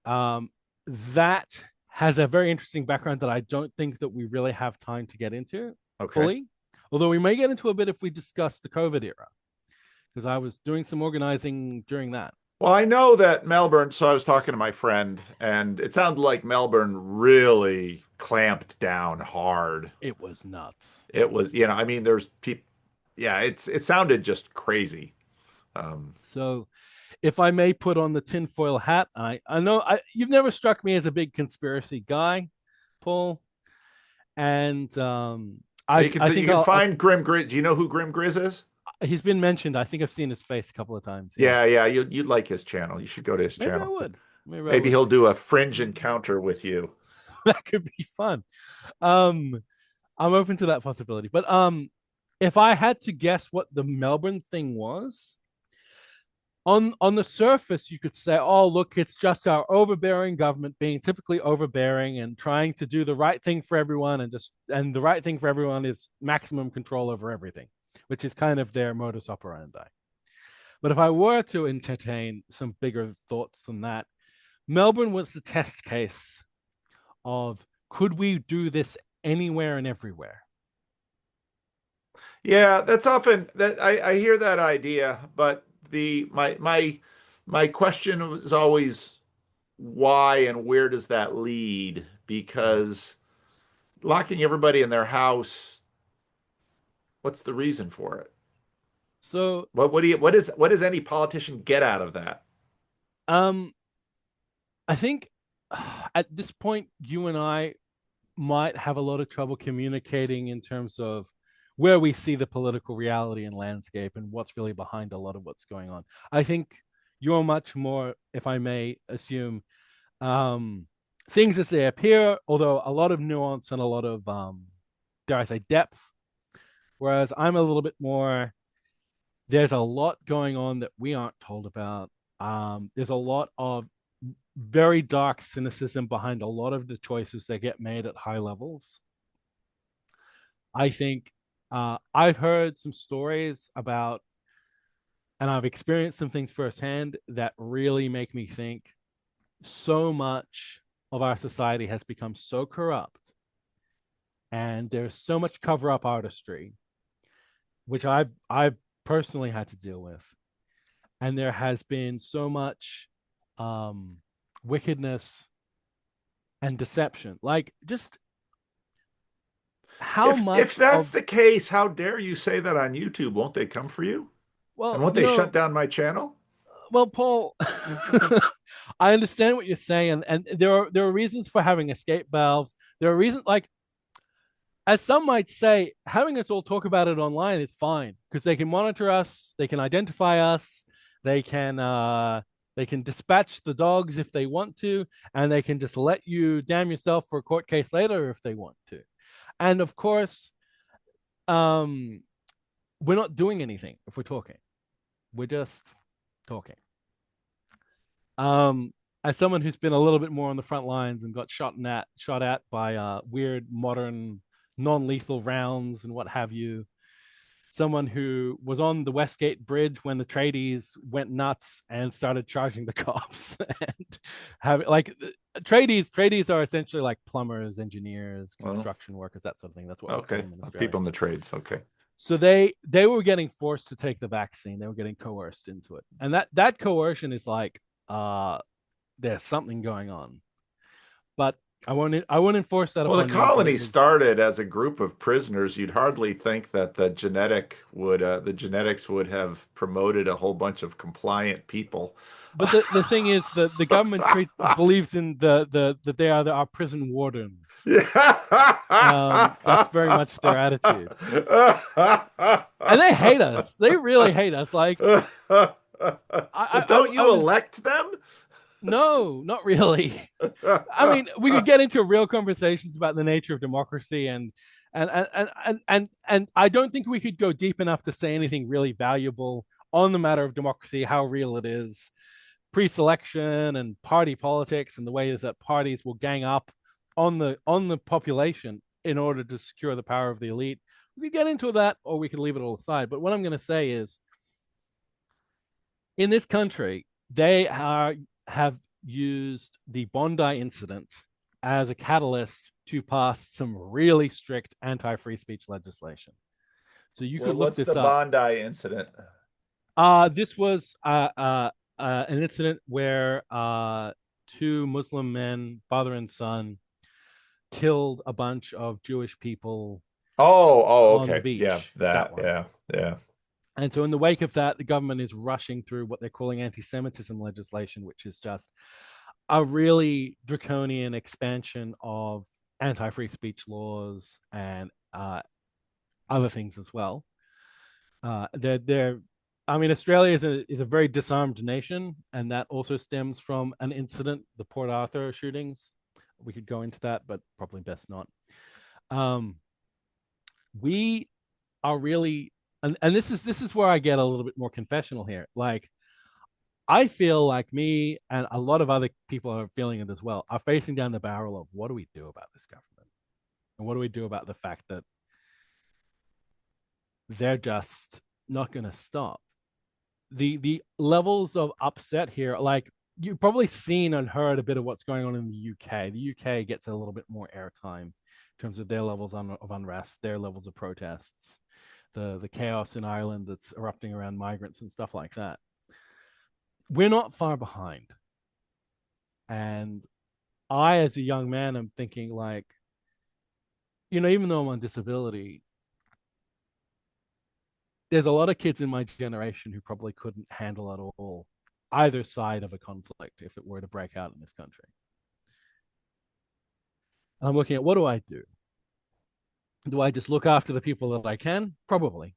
A: Um, that has a very interesting background that I don't think that we really have time to get into
B: Okay.
A: fully. Although we may get into a bit if we discuss the COVID era, because I was doing some organizing during that.
B: Well, I know that Melbourne, so I was talking to my friend, and it sounded like Melbourne really clamped down hard.
A: It was nuts.
B: It was, I mean, there's people, yeah, it sounded just crazy. Um,
A: So, if I may put on the tinfoil hat, I know you've never struck me as a big conspiracy guy, Paul, and I think
B: you can find Grim Grizz. Do you know who Grim Grizz is?
A: he's been mentioned. I think I've seen his face a couple of times. Yeah,
B: Yeah, yeah, you'd like his channel. You should go to his
A: maybe I
B: channel.
A: would. Maybe I
B: Maybe
A: would.
B: he'll do a fringe encounter with you.
A: That could be fun. Um, I'm open to that possibility. But if I had to guess what the Melbourne thing was, on the surface, you could say, "Oh, look, it's just our overbearing government being typically overbearing and trying to do the right thing for everyone, and the right thing for everyone is maximum control over everything, which is kind of their modus operandi." But if I were to entertain some bigger thoughts than that, Melbourne was the test case of could we do this anywhere and everywhere?
B: Yeah, that's often that I hear that idea, but the my question was always why and where does that lead?
A: Mm.
B: Because locking everybody in their house, what's the reason for it?
A: So,
B: What does any politician get out of that?
A: um, I think at this point, you and I might have a lot of trouble communicating in terms of where we see the political reality and landscape and what's really behind a lot of what's going on. I think you're much more, if I may assume, um, things as they appear, although a lot of nuance and a lot of, dare I say, depth. Whereas I'm a little bit more, there's a lot going on that we aren't told about. There's a lot of very dark cynicism behind a lot of the choices that get made at high levels. I think I've heard some stories about, and I've experienced some things firsthand that really make me think so much of our society has become so corrupt, and there's so much cover up artistry, which I've personally had to deal with, and there has been so much um, wickedness and deception. Like, just how
B: If
A: much
B: that's
A: of,
B: the case, how dare you say that on YouTube? Won't they come for you? And
A: well,
B: won't they shut down my channel?
A: well, Paul, I understand what you're saying, and there are reasons for having escape valves. There are reasons, like, as some might say, having us all talk about it online is fine because they can monitor us, they can identify us, they can they can dispatch the dogs if they want to, and they can just let you damn yourself for a court case later if they want to. And of course, um, we're not doing anything if we're talking. We're just talking. Um, as someone who's been a little bit more on the front lines and got shot at by weird modern non-lethal rounds and what have you, someone who was on the Westgate Bridge when the tradies went nuts and started charging the cops and have like tradies are essentially like plumbers, engineers,
B: Well,
A: construction workers, that sort of thing. That's what we call
B: okay.
A: them in
B: People
A: Australia.
B: in the trades. Okay.
A: So they were getting forced to take the vaccine. They were getting coerced into it, and that coercion is like there's something going on. But I won't enforce that
B: Well, the
A: upon you. But it
B: colony
A: was,
B: started as a group of prisoners. You'd hardly think that the genetics would have promoted a whole bunch of compliant people.
A: but the thing is that the government believes in the that they are our prison wardens. That's very much their attitude, and they hate us. They really hate us. Like
B: Well, don't
A: I
B: you
A: was,
B: elect them?
A: no, not really. I mean, we could get into real conversations about the nature of democracy and I don't think we could go deep enough to say anything really valuable on the matter of democracy, how real it is, pre-selection and party politics and the ways that parties will gang up on the population in order to secure the power of the elite. We could get into that or we could leave it all aside. But what I'm going to say is in this country, have used the Bondi incident as a catalyst to pass some really strict anti-free speech legislation. So you
B: Well,
A: could look
B: what's the
A: this up.
B: Bondi incident?
A: This was an incident where two Muslim men, father and son, killed a bunch of Jewish people
B: Oh,
A: on the
B: okay. Yeah,
A: beach. That
B: that.
A: one.
B: Yeah, yeah.
A: And so, in the wake of that, the government is rushing through what they're calling anti Semitism legislation, which is just a really draconian expansion of anti free speech laws and other things as well. They're I mean, Australia is a very disarmed nation, and that also stems from an incident, the Port Arthur shootings. We could go into that, but probably best not. Um, we are really, and this is where I get a little bit more confessional here. Like, I feel like me and a lot of other people are feeling it as well, are facing down the barrel of what do we do about this government? And what do we do about the fact that they're just not going to stop? The levels of upset here, like you've probably seen and heard a bit of what's going on in the UK. The UK gets a little bit more airtime in terms of their levels of unrest, their levels of protests, the chaos in Ireland that's erupting around migrants and stuff like that. we're not far behind. And I, as a young man, am thinking like, even though I'm on disability, there's a lot of kids in my generation who probably couldn't handle at all either side of a conflict if it were to break out in this country. And I'm looking at, what do I do? Do I just look after the people that I can? Probably.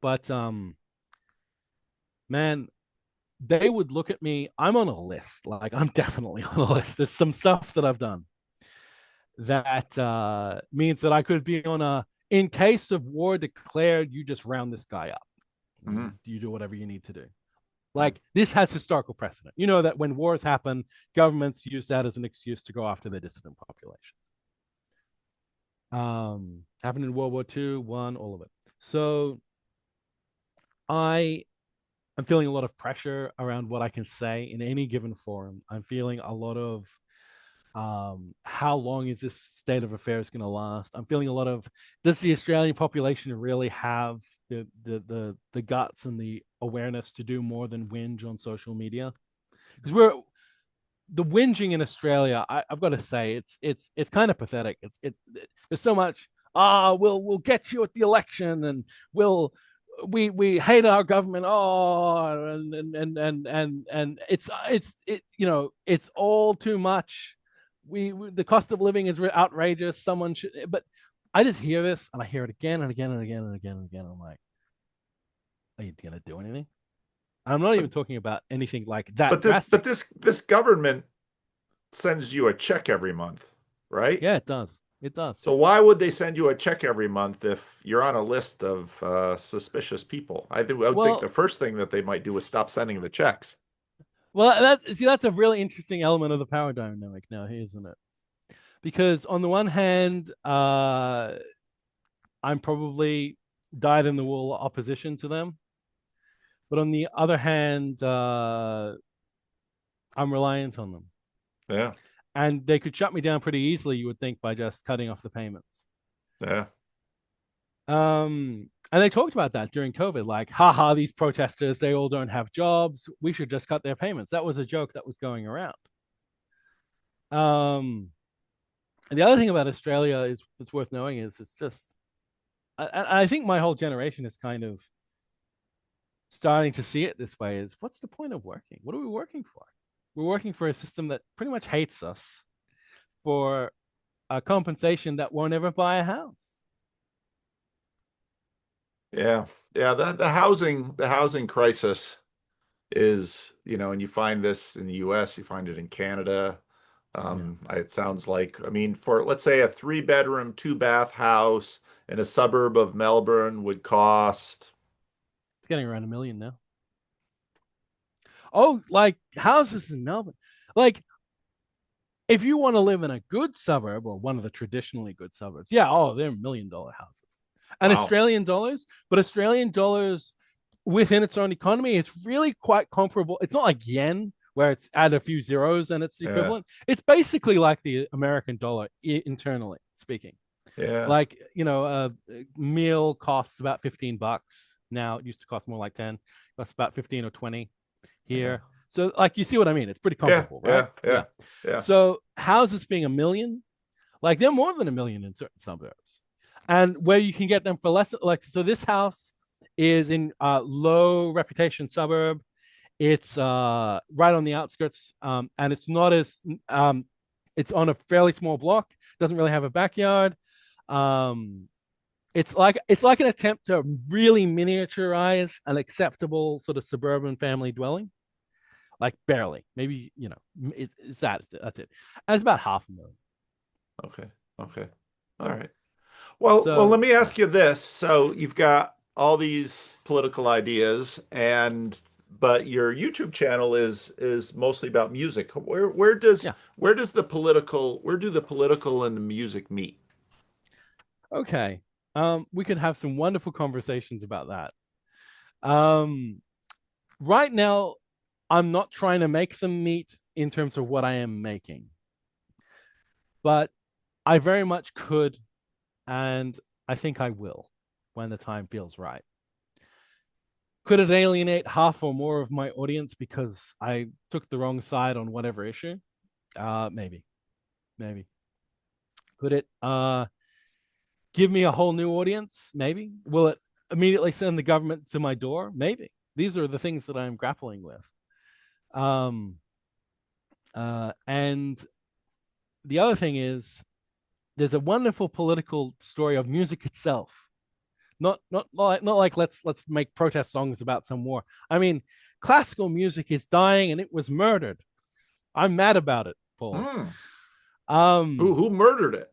A: But man, they would look at me. I'm on a list. Like, I'm definitely on a list. There's some stuff that I've done that means that I could be on a, in case of war declared, you just round this guy up.
B: Mm-hmm.
A: You do whatever you need to do. Like, this has historical precedent. You know that when wars happen, governments use that as an excuse to go after their dissident populations. Happened in World War II, one, all of it. So I am feeling a lot of pressure around what I can say in any given forum. I'm feeling a lot of how long is this state of affairs going to last? I'm feeling a lot of, does the Australian population really have the guts and the awareness to do more than whinge on social media? Because we're the whinging in Australia, I've got to say, it's kind of pathetic. There's so much. We'll get you at the election, and we hate our government. And it's all too much. We the cost of living is outrageous. Someone should, but I just hear this and I hear it again and again and again and again and again. I'm like, are you gonna do anything? I'm not
B: But
A: even talking about anything like that
B: but this
A: drastic.
B: but this government sends you a check every month, right?
A: Yeah, it does. It does.
B: So why would they send you a check every month if you're on a list of suspicious people? I would think the
A: Well,
B: first thing that they might do is stop sending the checks.
A: that's a really interesting element of the power dynamic now, isn't it? Because on the one hand, I'm probably dyed in the wool opposition to them, but on the other hand, I'm reliant on them,
B: Yeah,
A: and they could shut me down pretty easily. You would think by just cutting off the payments.
B: yeah,
A: And they talked about that during COVID, like, haha, these protesters, they all don't have jobs. We should just cut their payments. That was a joke that was going around. Um, and the other thing about Australia is that's worth knowing is it's just, I think my whole generation is kind of starting to see it this way is what's the point of working? What are we working for? We're working for a system that pretty much hates us for a compensation that won't ever buy a house.
B: yeah, yeah. The housing crisis is, and you find this in the U.S., you find it in Canada.
A: Yeah.
B: It sounds like, I mean, for let's say a three-bedroom, two-bath house in a suburb of Melbourne would cost,
A: It's getting around 1 million now. Oh, like houses in Melbourne. Like, if you want to live in a good suburb or one of the traditionally good suburbs, yeah, they're $1 million houses. And
B: wow,
A: Australian dollars within its own economy is really quite comparable. It's not like yen where it's add a few zeros and it's the
B: yeah,
A: equivalent. It's basically like the American dollar internally speaking.
B: yeah,
A: Like, a meal costs about $15 now. It used to cost more like 10. That's about 15 or 20
B: yeah,
A: here. So, like, you see what I mean? It's pretty
B: yeah,
A: comparable, right?
B: yeah,
A: Yeah.
B: yeah, yeah.
A: So houses being 1 million, like they're more than 1 million in certain suburbs, and where you can get them for less. Like, so this house is in a low reputation suburb. It's right on the outskirts, and it's not as it's on a fairly small block. Doesn't really have a backyard. Um, it's like an attempt to really miniaturize an acceptable sort of suburban family dwelling, like barely, maybe it's that's it. And it's about 500,000.
B: Okay, okay, all right. Well, let
A: So
B: me
A: yeah,
B: ask you this. So you've got all these political ideas but your YouTube channel is mostly about music.
A: yeah.
B: Where do the political and the music meet?
A: Okay. We could have some wonderful conversations about that. Um, right now, I'm not trying to make them meet in terms of what I am making, but I very much could, and I think I will when the time feels right. Could it alienate half or more of my audience because I took the wrong side on whatever issue? Maybe, maybe. Could it give me a whole new audience? Maybe. Will it immediately send the government to my door? Maybe. These are the things that I'm grappling with. Um, and the other thing is, there's a wonderful political story of music itself. Not like let's make protest songs about some war. I mean, classical music is dying and it was murdered. I'm mad about it, Paul.
B: Hmm.
A: Um,
B: Who murdered it?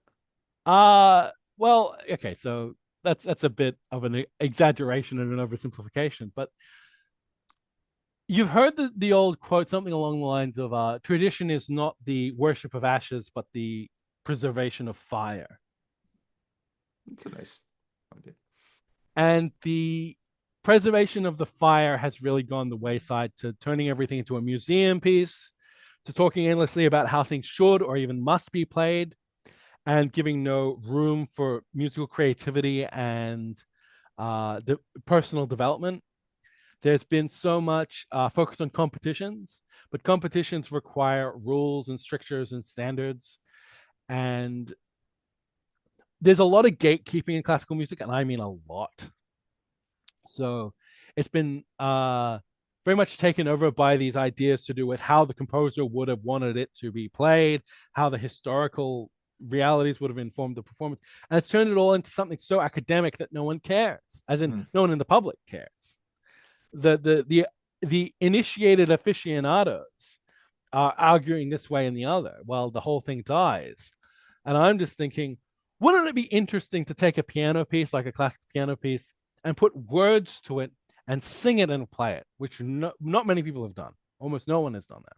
A: well, okay, so that's a bit of an exaggeration and an oversimplification, but you've heard the old quote, something along the lines of tradition is not the worship of ashes, but the preservation of fire.
B: It's a nice idea.
A: And the preservation of the fire has really gone the wayside to turning everything into a museum piece, to talking endlessly about how things should or even must be played, and giving no room for musical creativity and the personal development. There's been so much focus on competitions, but competitions require rules and strictures and standards. And there's a lot of gatekeeping in classical music, and I mean a lot. So it's been very much taken over by these ideas to do with how the composer would have wanted it to be played, how the historical realities would have informed the performance. And it's turned it all into something so academic that no one cares, as in
B: Hmm.
A: no one in the public cares. The initiated aficionados are arguing this way and the other while the whole thing dies. And I'm just thinking, wouldn't it be interesting to take a piano piece, like a classic piano piece, and put words to it and sing it and play it, which not many people have done. Almost no one has done that.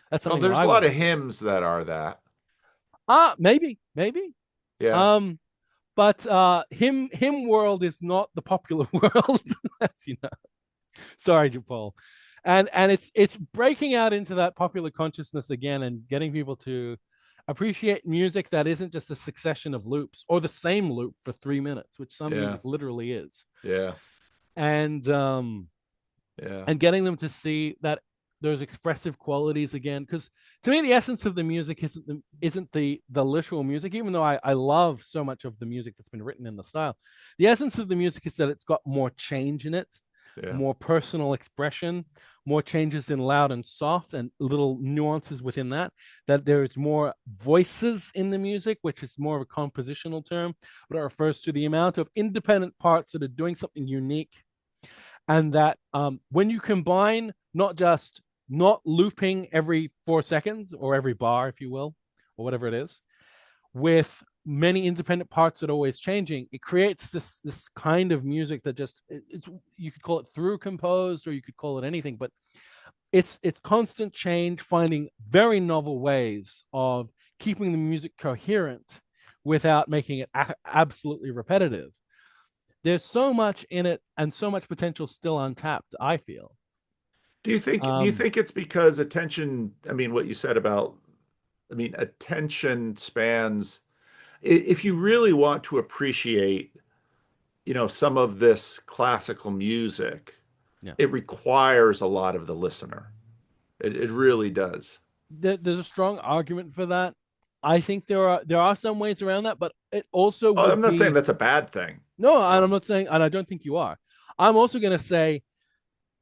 A: That's
B: Well,
A: something that
B: there's
A: I
B: a lot
A: want
B: of
A: to see.
B: hymns that are that.
A: Maybe.
B: Yeah.
A: Um, but him world is not the popular world, as you know. Sorry, Paul. And it's breaking out into that popular consciousness again and getting people to appreciate music that isn't just a succession of loops or the same loop for 3 minutes, which some
B: Yeah.
A: music literally is.
B: Yeah.
A: And
B: Yeah.
A: and getting them to see that those expressive qualities again, because to me the essence of the music isn't the literal music, even though I love so much of the music that's been written in the style. The essence of the music is that it's got more change in it,
B: Yeah.
A: more personal expression, more changes in loud and soft and little nuances within that, that there's more voices in the music, which is more of a compositional term, but it refers to the amount of independent parts that are doing something unique. And that when you combine not just not looping every 4 seconds or every bar, if you will, or whatever it is, with many independent parts that are always changing, it creates this kind of music that just it's, you could call it through composed or you could call it anything, but it's constant change, finding very novel ways of keeping the music coherent without making it absolutely repetitive. There's so much in it and so much potential still untapped, I feel. Um,
B: Do you think it's because attention, I mean, what you said about, I mean, attention spans, if you really want to appreciate, some of this classical music,
A: yeah.
B: it requires a lot of the listener. It really does.
A: There's a strong argument for that. I think there are some ways around that, but it also
B: Oh, I'm
A: would
B: not saying
A: be
B: that's a bad thing.
A: no, I'm
B: Um,
A: not saying, and I don't think you are. I'm also going to say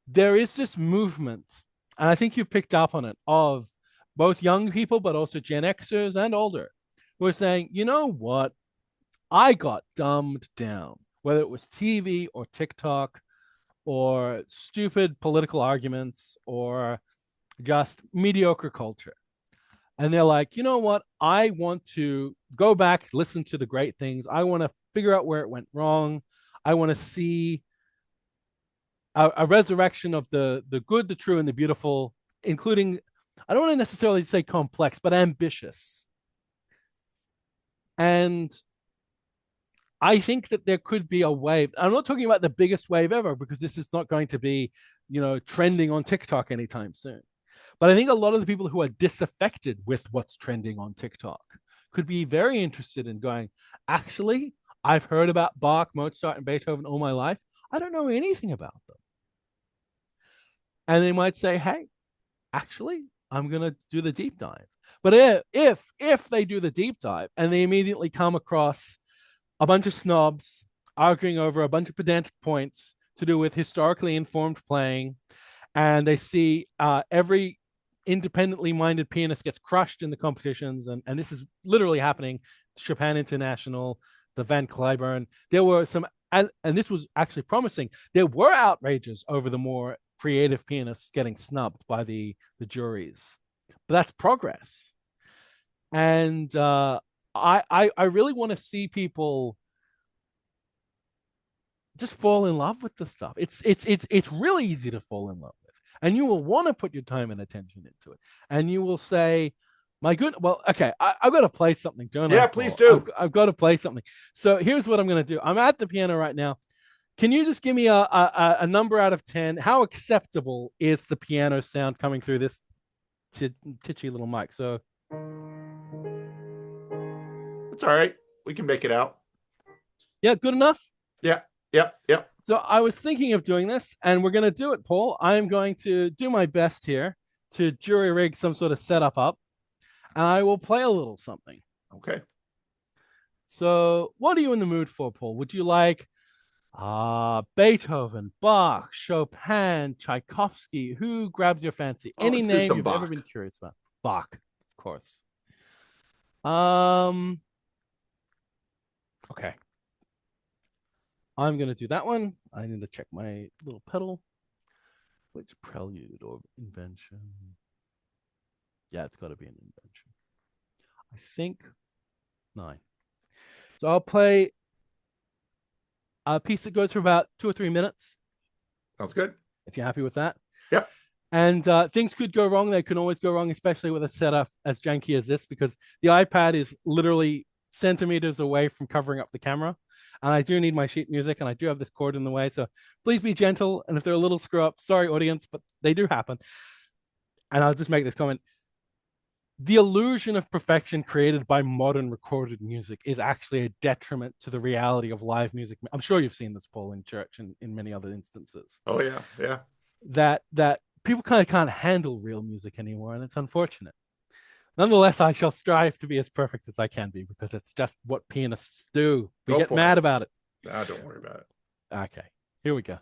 A: there is this movement, and I think you've picked up on it, of both young people, but also Gen Xers and older, who are saying, you know what? I got dumbed down, whether it was TV or TikTok or stupid political arguments or just mediocre culture. And they're like, you know what? I want to go back, listen to the great things. I want to figure out where it went wrong. I want to see a resurrection of the good, the true, and the beautiful, including, I don't want to necessarily say complex, but ambitious. And I think that there could be a wave. I'm not talking about the biggest wave ever because this is not going to be, trending on TikTok anytime soon. But I think a lot of the people who are disaffected with what's trending on TikTok could be very interested in going, actually, I've heard about Bach, Mozart, and Beethoven all my life. I don't know anything about them. and they might say, "Hey, actually, I'm gonna do the deep dive." But if they do the deep dive and they immediately come across a bunch of snobs arguing over a bunch of pedantic points to do with historically informed playing, and they see every independently minded pianist gets crushed in the competitions, and this is literally happening. Chopin International, the Van Cliburn. There were some, and this was actually promising. There were outrages over the more creative pianists getting snubbed by the juries, but that's progress. And I really want to see people just fall in love with the stuff. It's really easy to fall in love with, and you will want to put your time and attention into it, and you will say, "My good, well, okay, I've got to play something, don't I,
B: Yeah, please
A: Paul? I've
B: do.
A: I've got to play something." So here's what I'm going to do. I'm at the piano right now. Can you just give me a number out of 10? How acceptable is the piano sound coming through this titchy little mic? So
B: It's all right. We can make it out.
A: yeah, good enough.
B: Yeah, yep, yep.
A: So I was thinking of doing this, and we're going to do it, Paul. I'm going to do my best here to jury rig some sort of setup up, and I will play a little something.
B: Okay.
A: So, what are you in the mood for, Paul? Would you like Beethoven, Bach, Chopin, Tchaikovsky? Who grabs your fancy?
B: Oh,
A: Any
B: let's do
A: name
B: some
A: you've ever been
B: Bach.
A: curious about? Bach, of course. Um, okay. I'm gonna do that one. I need to check my little pedal. Which prelude or invention? Yeah, it's got to be an invention. I think nine. So I'll play a piece that goes for about 2 or 3 minutes,
B: Sounds good.
A: if you're happy with that.
B: Yep.
A: And things could go wrong. They can always go wrong, especially with a setup as janky as this, because the iPad is literally centimeters away from covering up the camera. And I do need my sheet music, and I do have this cord in the way. So please be gentle. And if they're a little screw up, sorry, audience, but they do happen. And I'll just make this comment. The illusion of perfection created by modern recorded music is actually a detriment to the reality of live music. I'm sure you've seen this, Paul, in church and in many other instances.
B: Oh yeah, yeah.
A: That people kind of can't handle real music anymore, and it's unfortunate. Nonetheless, I shall strive to be as perfect as I can be, because it's just what pianists do. We
B: Go
A: get
B: for it.
A: mad about it.
B: Nah, don't worry about it.
A: Okay, here we go.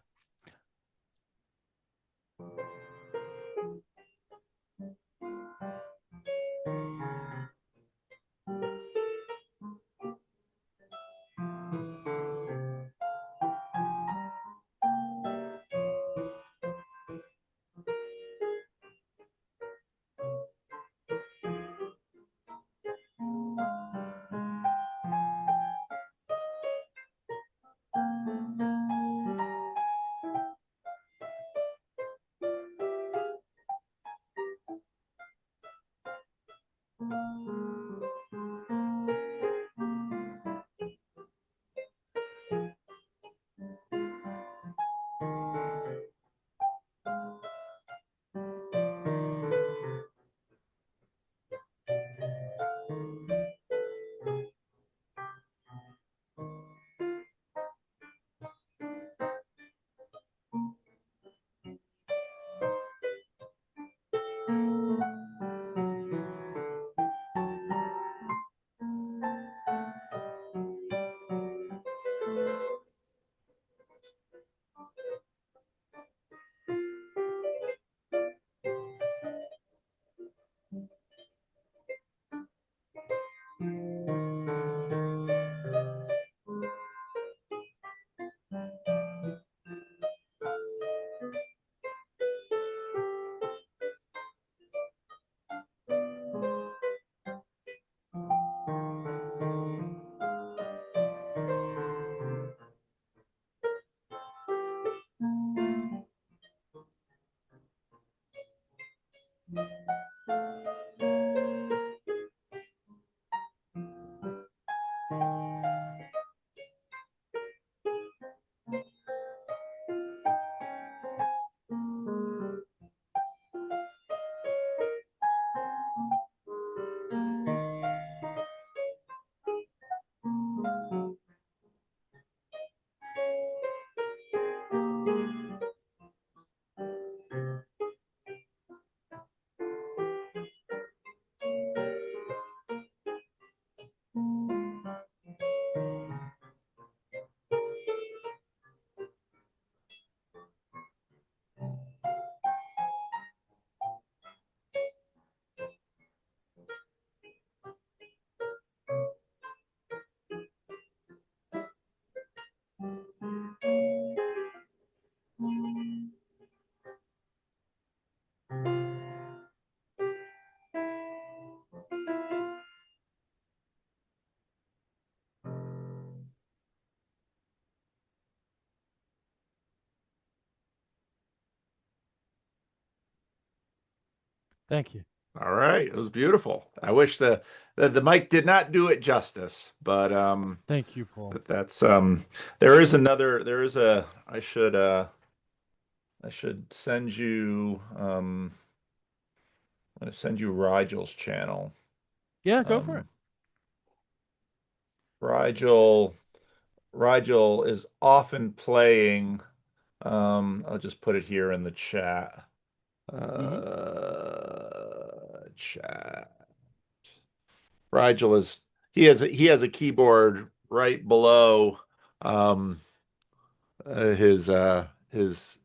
A: Thank you.
B: All right, it was beautiful. I wish the mic did not do it justice,
A: Thank you, Paul.
B: but that's there is another there is a I should send you I'm gonna send you Rigel's channel.
A: Yeah, go for it.
B: Um Rigel Rigel is often playing I'll just put it here in the chat.
A: Hmm.
B: Chat. Rigel is he has a keyboard right below um his his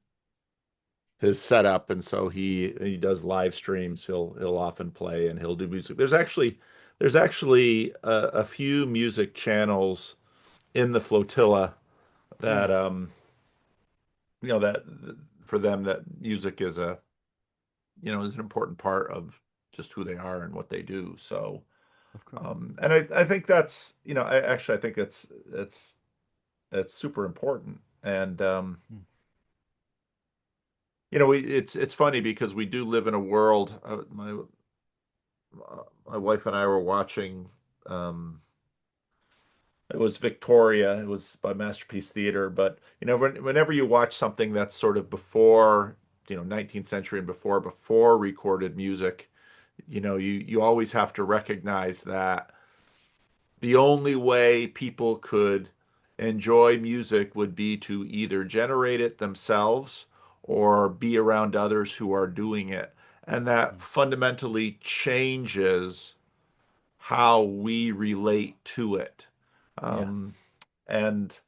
B: setup, and so he does live streams. He'll often play and he'll do music. There's actually a few music channels in the flotilla
A: Mm,
B: that that for them that music is a is an important part of just who they are and what they do. So
A: of course.
B: and I think that's I think that's super important. And
A: Mm.
B: it's funny because we do live in a world. My wife and I were watching. Um, it was Victoria. It was by Masterpiece Theater. But whenever you watch something that's sort of before 19th century and before recorded music, you always have to recognize that the only way people could enjoy music would be to either generate it themselves or be around others who are doing it. And that
A: Mm.
B: fundamentally changes how we relate to it.
A: Yes.
B: Um, and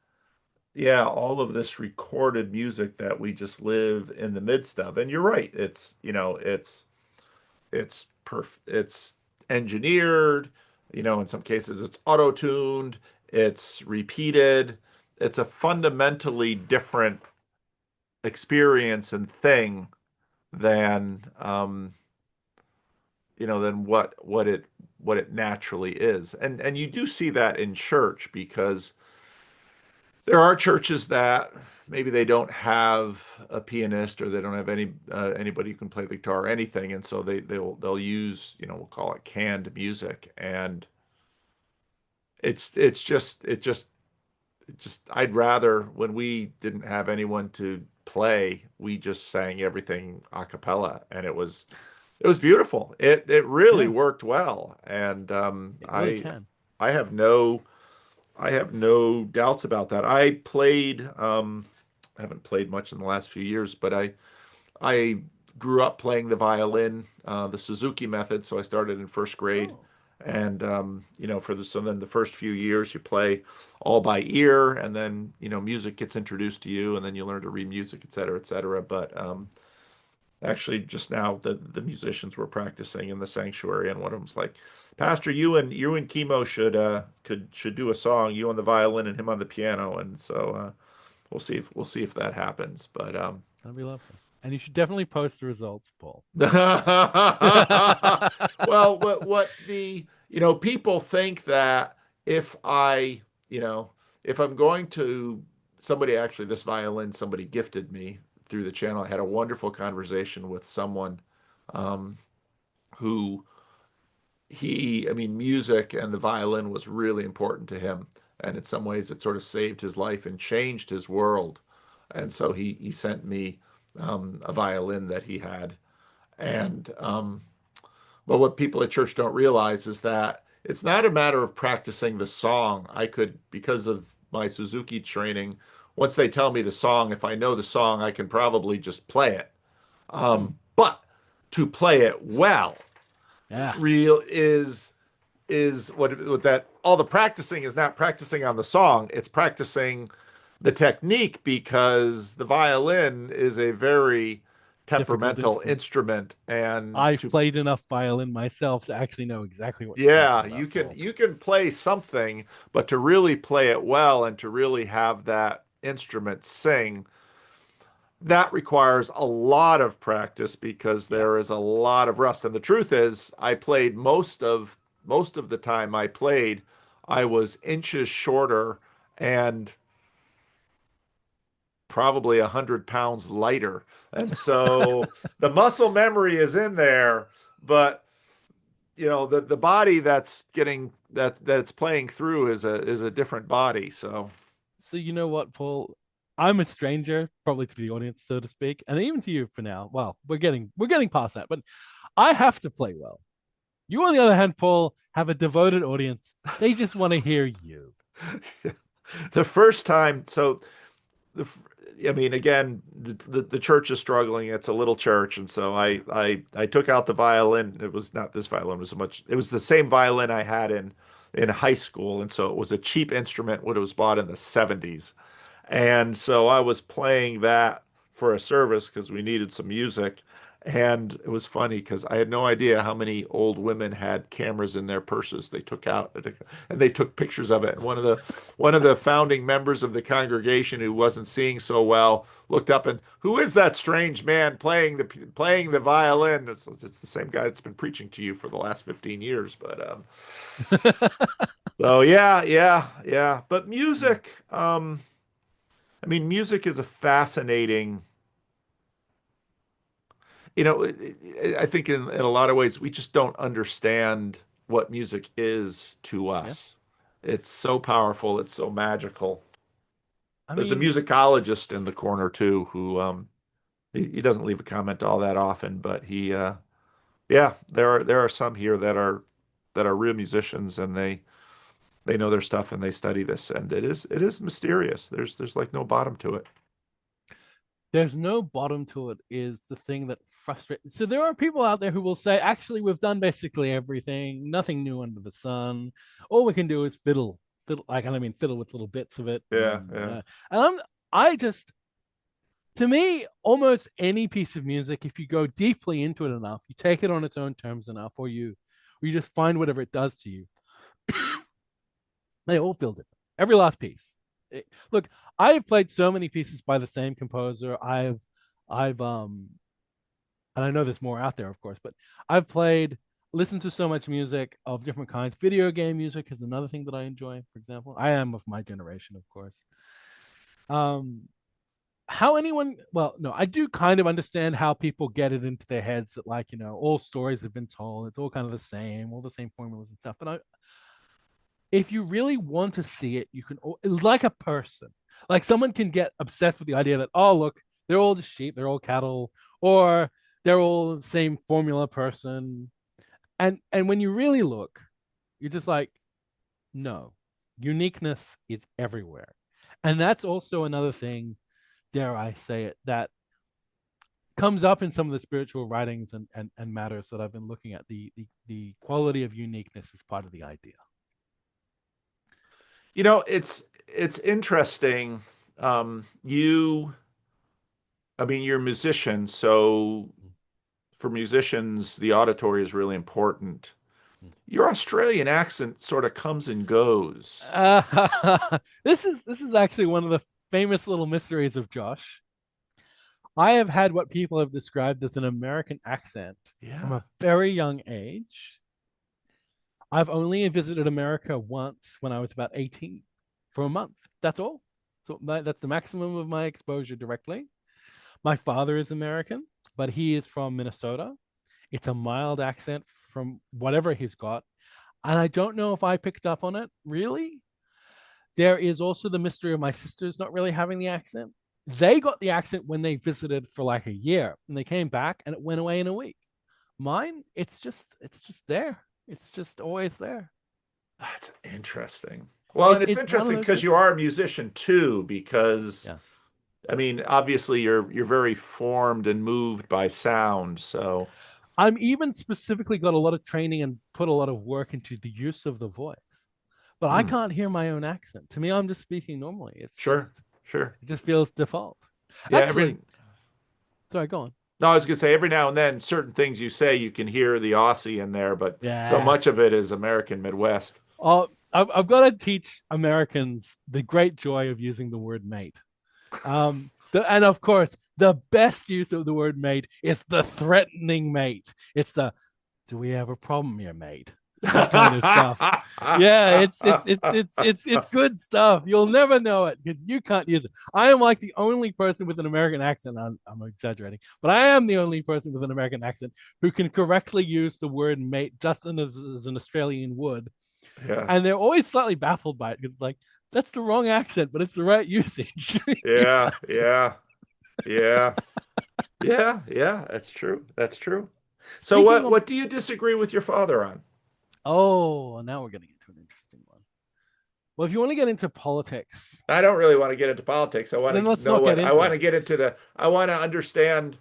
B: yeah, all of this recorded music that we just live in the midst of. And you're right, it's engineered, in some cases it's auto-tuned, it's repeated. It's a fundamentally different experience and thing than than what it naturally is. And you do see that in church because there are churches that maybe they don't have a pianist or they don't have anybody who can play the guitar or anything, and so they'll use we'll call it canned music, and it's just I'd rather when we didn't have anyone to play, we just sang everything a cappella, and it was beautiful. It really
A: Yeah,
B: worked well, and
A: it really can.
B: I have no I have no doubts about that. I haven't played much in the last few years, but I grew up playing the violin, the Suzuki method. So I started in first grade,
A: Oh,
B: and so then the first few years you play all by ear, and then music gets introduced to you, and then you learn to read music, et cetera, et cetera. But actually, just now the musicians were practicing in the sanctuary, and one of them's like, "Pastor, you and Chemo should do a song, you on the violin and him on the piano." And so we'll see if that happens. But
A: that'd be lovely. And you should definitely post the results, Paul.
B: well, people think that if I, you know, if I'm going to this violin somebody gifted me through the channel. I had a wonderful conversation with someone um, who I mean, music and the violin was really important to him. And in some ways, it sort of saved his life and changed his world. And so he sent me a violin that he had. And but what people at church don't realize is that it's not a matter of practicing the song. I could, because of my Suzuki training, once they tell me the song, if I know the song, I can probably just play it.
A: Hmm.
B: But to play it well,
A: Yes.
B: real is what that all the practicing is not practicing on the song, it's practicing the technique because the violin is a very
A: Difficult
B: temperamental
A: instrument.
B: instrument and
A: I've
B: to
A: played enough violin myself to actually know exactly what you're talking
B: yeah,
A: about,
B: you can
A: Paul.
B: you can play something, but to really play it well and to really have that instrument sing, that requires a lot of practice because
A: Yeah.
B: there is a lot of rust. And the truth is, I played most of the time I played, I was inches shorter and probably 100 pounds lighter. And so the muscle memory is in there, but the body that's getting that's playing through is a different body. So
A: So you know what, Paul? I'm a stranger, probably to the audience, so to speak, and even to you for now. Well, we're getting past that, but I have to play well. You, on the other hand, Paul, have a devoted audience. They just want to hear you.
B: the first time, so the I mean, again, the church is struggling. It's a little church, and so I took out the violin. It was not this violin. It was much. It was the same violin I had in high school, and so it was a cheap instrument when it was bought in the 70s. And so I was playing that for a service because we needed some music. And it was funny because I had no idea how many old women had cameras in their purses they took out and they took pictures of it. And one of the founding members of the congregation who wasn't seeing so well looked up and who is that strange man playing the violin? It's the same guy that's been preaching to you for the last 15 years. But so yeah, yeah, yeah. But music, I mean, music is a fascinating, I think in a lot of ways, we just don't understand what music is to
A: Yeah.
B: us. It's so powerful, it's so magical.
A: I
B: There's a
A: mean,
B: musicologist in the corner too who he doesn't leave a comment all that often, but yeah, there are some here that are real musicians and they know their stuff and they study this and it is mysterious. There's like no bottom to it.
A: there's no bottom to it, is the thing that frustrates. So there are people out there who will say, actually, we've done basically everything, nothing new under the sun. All we can do is fiddle, fiddle, like, and I mean, fiddle with little bits of it.
B: Yeah, yeah.
A: And I just, to me, almost any piece of music, if you go deeply into it enough, you take it on its own terms enough, or you just find whatever it does to you, they all feel different. Every last piece. Look, I've played so many pieces by the same composer. I've and I know there's more out there, of course, but I've listened to so much music of different kinds. Video game music is another thing that I enjoy, for example. I am of my generation, of course. Um, how anyone, well, no, I do kind of understand how people get it into their heads that, like, all stories have been told. It's all kind of the same, all the same formulas and stuff. But if you really want to see it, you can. It's like a person. Like, someone can get obsessed with the idea that, oh, look, they're all just sheep, they're all cattle, or they're all the same formula person. And when you really look, you're just like, no, uniqueness is everywhere. And that's also another thing, dare I say it, that comes up in some of the spiritual writings and matters that I've been looking at. The quality of uniqueness is part of the idea.
B: It's interesting. You, I mean, you're a musician, so for musicians, the auditory is really important. Your Australian accent sort of comes and goes.
A: This is actually one of the famous little mysteries of Josh. I have had what people have described as an American accent from
B: Yeah.
A: a very young age. I've only visited America once when I was about 18 for a month. That's all. So that's the maximum of my exposure directly. My father is American, but he is from Minnesota. It's a mild accent from whatever he's got. And I don't know if I picked up on it, really. There is also the mystery of my sisters not really having the accent. They got the accent when they visited for like a year and they came back and it went away in a week. Mine, it's just there. It's just always there.
B: That's interesting. Well, and
A: It's
B: it's
A: it's one of
B: interesting
A: those
B: because you
A: mysteries.
B: are a musician too, because
A: Yeah.
B: I mean, obviously you're very formed and moved by sound. So
A: I'm even specifically got a lot of training and put a lot of work into the use of the voice. But I
B: hmm,
A: can't hear my own accent. To me, I'm just speaking normally. It's
B: sure,
A: just
B: sure.
A: it just feels default.
B: Yeah,
A: Actually, sorry, go on.
B: no, I was gonna say every now and then certain things you say you can hear the Aussie in there, but so
A: Yeah.
B: much of it is American Midwest.
A: I've got to teach Americans the great joy of using the word mate. And of course, the best use of the word mate is the threatening mate. It's the, do we have a problem here, mate? that kind of stuff. Yeah, it's good stuff. You'll never know it because you can't use it. I am like the only person with an American accent. I'm exaggerating, but I am the only person with an American accent who can correctly use the word mate just as an Australian would,
B: Yeah.
A: and they're always slightly baffled by it because like that's the wrong accent, but it's the right usage.
B: Yeah.
A: Yes.
B: Yeah. Yeah. Yeah. Yeah. That's true. That's true. So
A: Speaking of,
B: what do you disagree with your father on?
A: oh, now we're getting into an interesting one. Well, if you want to get into politics,
B: I don't really want to get into politics. I want
A: then
B: to
A: let's
B: know
A: not get
B: what I
A: into
B: want to
A: it.
B: get into the I want to understand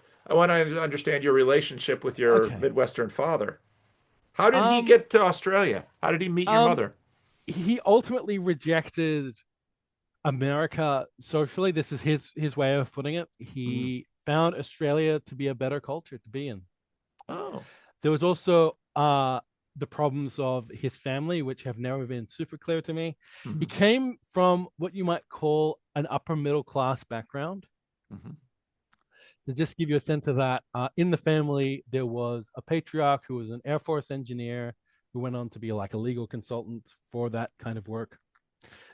B: your relationship with your
A: Okay.
B: Midwestern father. How did he
A: Um,
B: get to Australia? How did he meet your
A: um,
B: mother?
A: he ultimately rejected America socially. This is his way of putting it.
B: Mm.
A: He found Australia to be a better culture to be in.
B: Oh.
A: There was also the problems of his family, which have never been super clear to me. He
B: Mm-hmm.
A: came from what you might call an upper middle class background.
B: Mm-hmm.
A: To just give you a sense of that, in the family, there was a patriarch who was an Air Force engineer who went on to be like a legal consultant for that kind of work.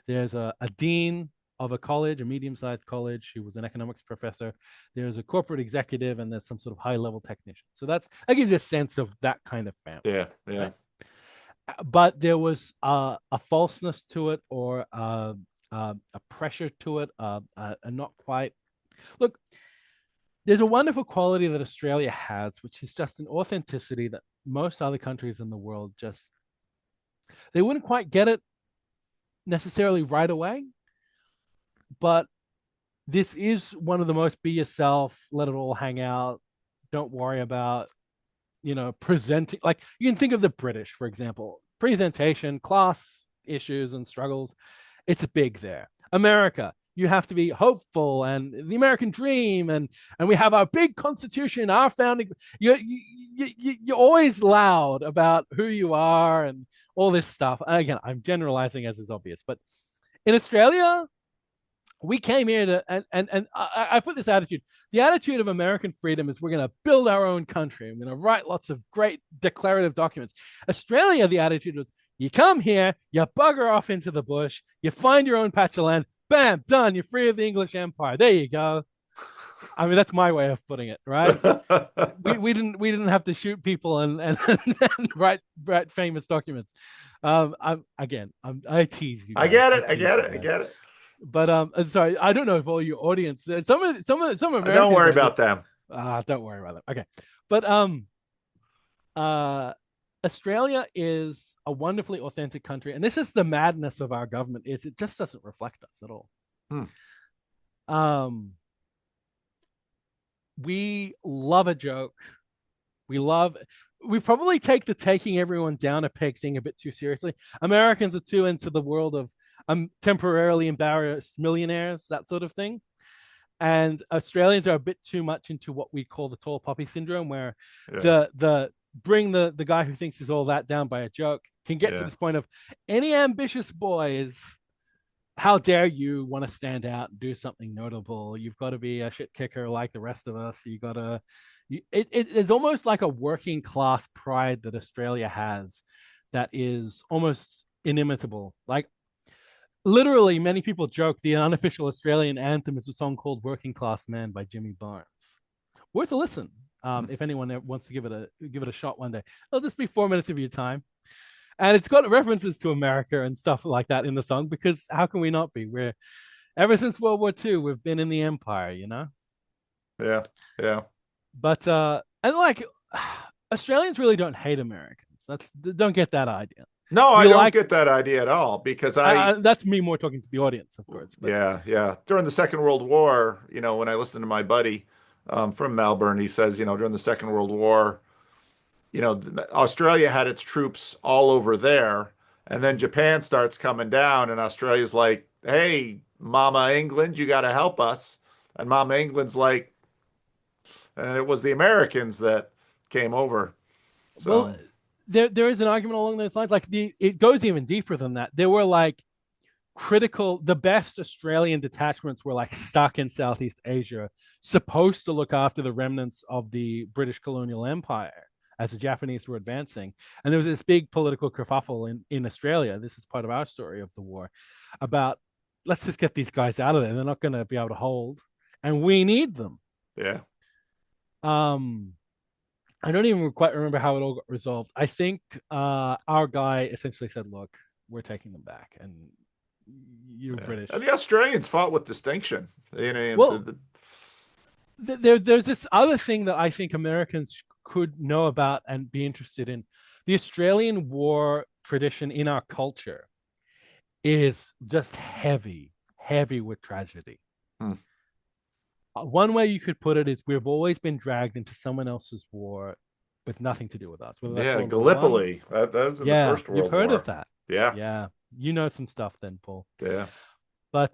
A: There's a dean of a college, a medium sized college, who was an economics professor. There's a corporate executive, and there's some sort of high level technician. So that gives you a sense of that kind of family,
B: Yeah, yeah.
A: right? But there was a falseness to it, or a pressure to it, not quite. Look, there's a wonderful quality that Australia has, which is just an authenticity that most other countries in the world just they wouldn't quite get it necessarily right away. But this is one of the most be yourself, let it all hang out, don't worry about presenting. Like you can think of the British, for example, presentation, class issues and struggles. It's big there. America, you have to be hopeful and the American dream, and we have our big constitution, our founding. You're always loud about who you are and all this stuff. And again, I'm generalizing as is obvious, but in Australia, we came here to and I put this attitude. The attitude of American freedom is we're going to build our own country. I'm going to write lots of great declarative documents. Australia, the attitude was you come here, you bugger off into the bush, you find your own patch of land, bam, done. You're free of the English Empire. There you go. I mean, that's my way of putting it, right? We didn't have to shoot people and write famous documents. I tease you
B: I
A: guys.
B: get
A: I
B: it. I
A: tease
B: get
A: you
B: it. I
A: guys.
B: get it.
A: But sorry, I don't know if all your audience, some
B: Don't
A: Americans
B: worry
A: are
B: about
A: just
B: them.
A: don't worry about them. Okay, but uh, Australia is a wonderfully authentic country, and this is the madness of our government is it just doesn't reflect us at all.
B: Hmm.
A: Um, we love a joke. We love. We probably take the taking everyone down a peg thing a bit too seriously. Americans are too into the world of temporarily embarrassed millionaires, that sort of thing. And Australians are a bit too much into what we call the tall poppy syndrome, where
B: Yeah.
A: the bring the guy who thinks he's all that down by a joke can get to
B: Yeah.
A: this point of any ambitious boys. How dare you want to stand out and do something notable? You've got to be a shit kicker like the rest of us. You got to. It's almost like a working class pride that Australia has, that is almost inimitable. Like literally, many people joke the unofficial Australian anthem is a song called "Working Class Man" by Jimmy Barnes. Worth a listen.
B: Hmm.
A: If anyone wants to give it a shot one day, it'll just be 4 minutes of your time, and it's got references to America and stuff like that in the song. Because how can we not be? We're ever since World War II, we've been in the empire,
B: Yeah. Yeah.
A: But and like Australians really don't hate Americans. Don't get that idea.
B: No, I
A: We
B: don't
A: like
B: get that idea at all because
A: that's me more talking to the audience, of course. But
B: yeah, yeah. During the Second World War, when I listened to my buddy from Melbourne, he says, during the Second World War, Australia had its troops all over there, and then Japan starts coming down, and Australia's like, "Hey, Mama England, you got to help us," and Mama England's like, and it was the Americans that came over.
A: well,
B: So,
A: there is an argument along those lines. Like it goes even deeper than that. There were like critical the best Australian detachments were like stuck in Southeast Asia, supposed to look after the remnants of the British colonial empire as the Japanese were advancing. And there was this big political kerfuffle in Australia. This is part of our story of the war about let's just get these guys out of there. They're not going to be able to hold, and we need them.
B: Yeah.
A: Um, I don't even quite remember how it all got resolved. I think our guy essentially said, "Look, we're taking them back, and you're
B: Yeah. And
A: British."
B: the Australians fought with distinction. You know,
A: Well, there's this other thing that I think Americans could know about and be interested in. The Australian war tradition in our culture is just heavy with tragedy.
B: hmm.
A: One way you could put it is we've always been dragged into someone else's war with nothing to do with us, whether that's
B: Yeah,
A: World War One.
B: Gallipoli. That was in the
A: Yeah,
B: First
A: you've
B: World
A: heard of
B: War.
A: that.
B: Yeah.
A: Yeah, you know some stuff then, Paul.
B: Yeah.
A: But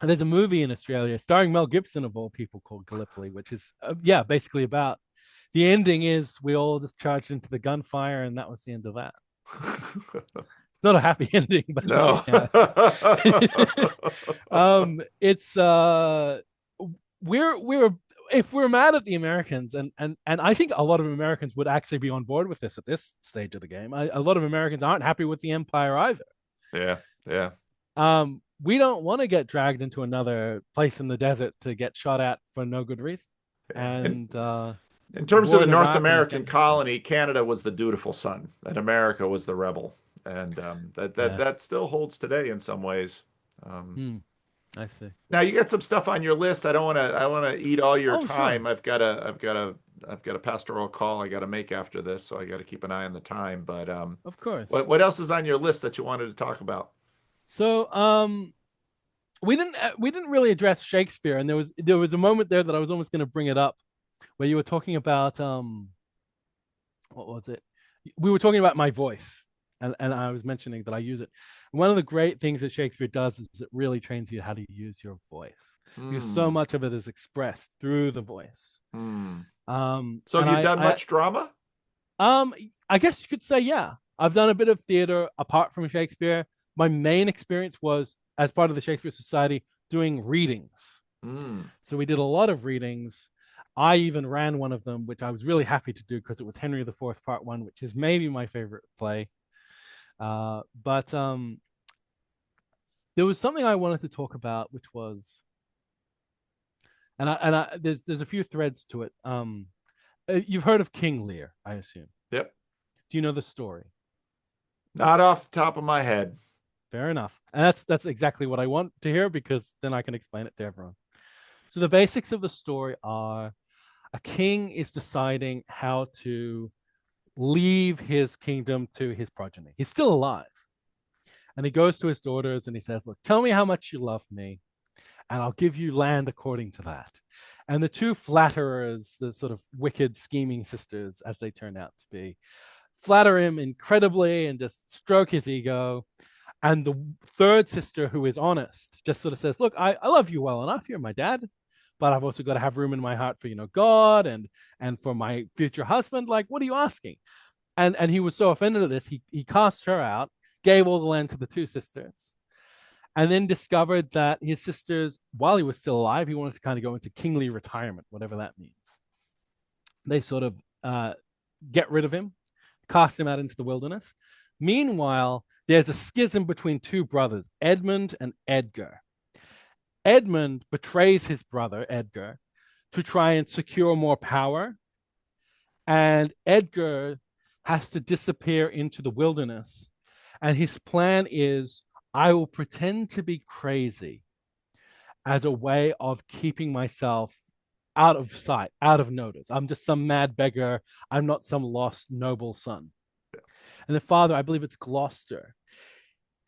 A: there's a movie in Australia starring Mel Gibson of all people called Gallipoli, which is yeah, basically about the ending is we all just charged into the gunfire, and that was the end of that. It's not a happy ending, but
B: No.
A: yeah. It's we're if we're mad at the Americans, and I think a lot of Americans would actually be on board with this at this stage of the game. A lot of Americans aren't happy with the Empire either.
B: Yeah. Yeah.
A: We don't want to get dragged into another place in the desert to get shot at for no good reason.
B: Yeah. And
A: And
B: in
A: the
B: terms of
A: war
B: the
A: in
B: North
A: Iraq and
B: American
A: Afghanistan.
B: colony, Canada was the dutiful son, and America was the rebel, and
A: Yeah.
B: that still holds today in some ways. Um,
A: Hmm, I see.
B: Now you got some stuff on your list. I want to eat all your
A: Oh, sure.
B: time. I've got a pastoral call I got to make after this, so I got to keep an eye on the time. But
A: Of course.
B: what else is on your list that you wanted to talk about?
A: So, we didn't really address Shakespeare, and there was a moment there that I was almost going to bring it up, where you were talking about what was it? We were talking about my voice, and I was mentioning that I use it. And one of the great things that Shakespeare does is it really trains you how to use your voice because so
B: Hmm.
A: much of it is expressed through the voice.
B: Hmm. So have
A: And
B: you done much drama?
A: um, I guess you could say, yeah, I've done a bit of theater apart from Shakespeare. My main experience was as part of the Shakespeare Society doing readings.
B: Hmm.
A: So we did a lot of readings. I even ran one of them, which I was really happy to do because it was Henry the Fourth Part One, which is maybe my favorite play. But there was something I wanted to talk about, which was, there's a few threads to it. You've heard of King Lear, I assume.
B: Yep.
A: Do you know the story?
B: Not off the top of my head.
A: Fair enough. And that's exactly what I want to hear because then I can explain it to everyone. So the basics of the story are a king is deciding how to leave his kingdom to his progeny. He's still alive. And he goes to his daughters and he says, "Look, tell me how much you love me, and I'll give you land according to that." And the two flatterers, the sort of wicked, scheming sisters, as they turn out to be, flatter him incredibly and just stroke his ego. And the third sister, who is honest, just sort of says, "Look, I love you well enough. You're my dad, but I've also got to have room in my heart for God and for my future husband. Like, what are you asking?" And he was so offended at this, he cast her out, gave all the land to the two sisters, and then discovered that his sisters, while he was still alive, he wanted to kind of go into kingly retirement, whatever that means. They sort of get rid of him, cast him out into the wilderness. Meanwhile, there's a schism between two brothers, Edmund and Edgar. Edmund betrays his brother, Edgar, to try and secure more power. And Edgar has to disappear into the wilderness. And his plan is I will pretend to be crazy as a way of keeping myself out of sight, out of notice. I'm just some mad beggar. I'm not some lost noble son. And the father, I believe it's Gloucester,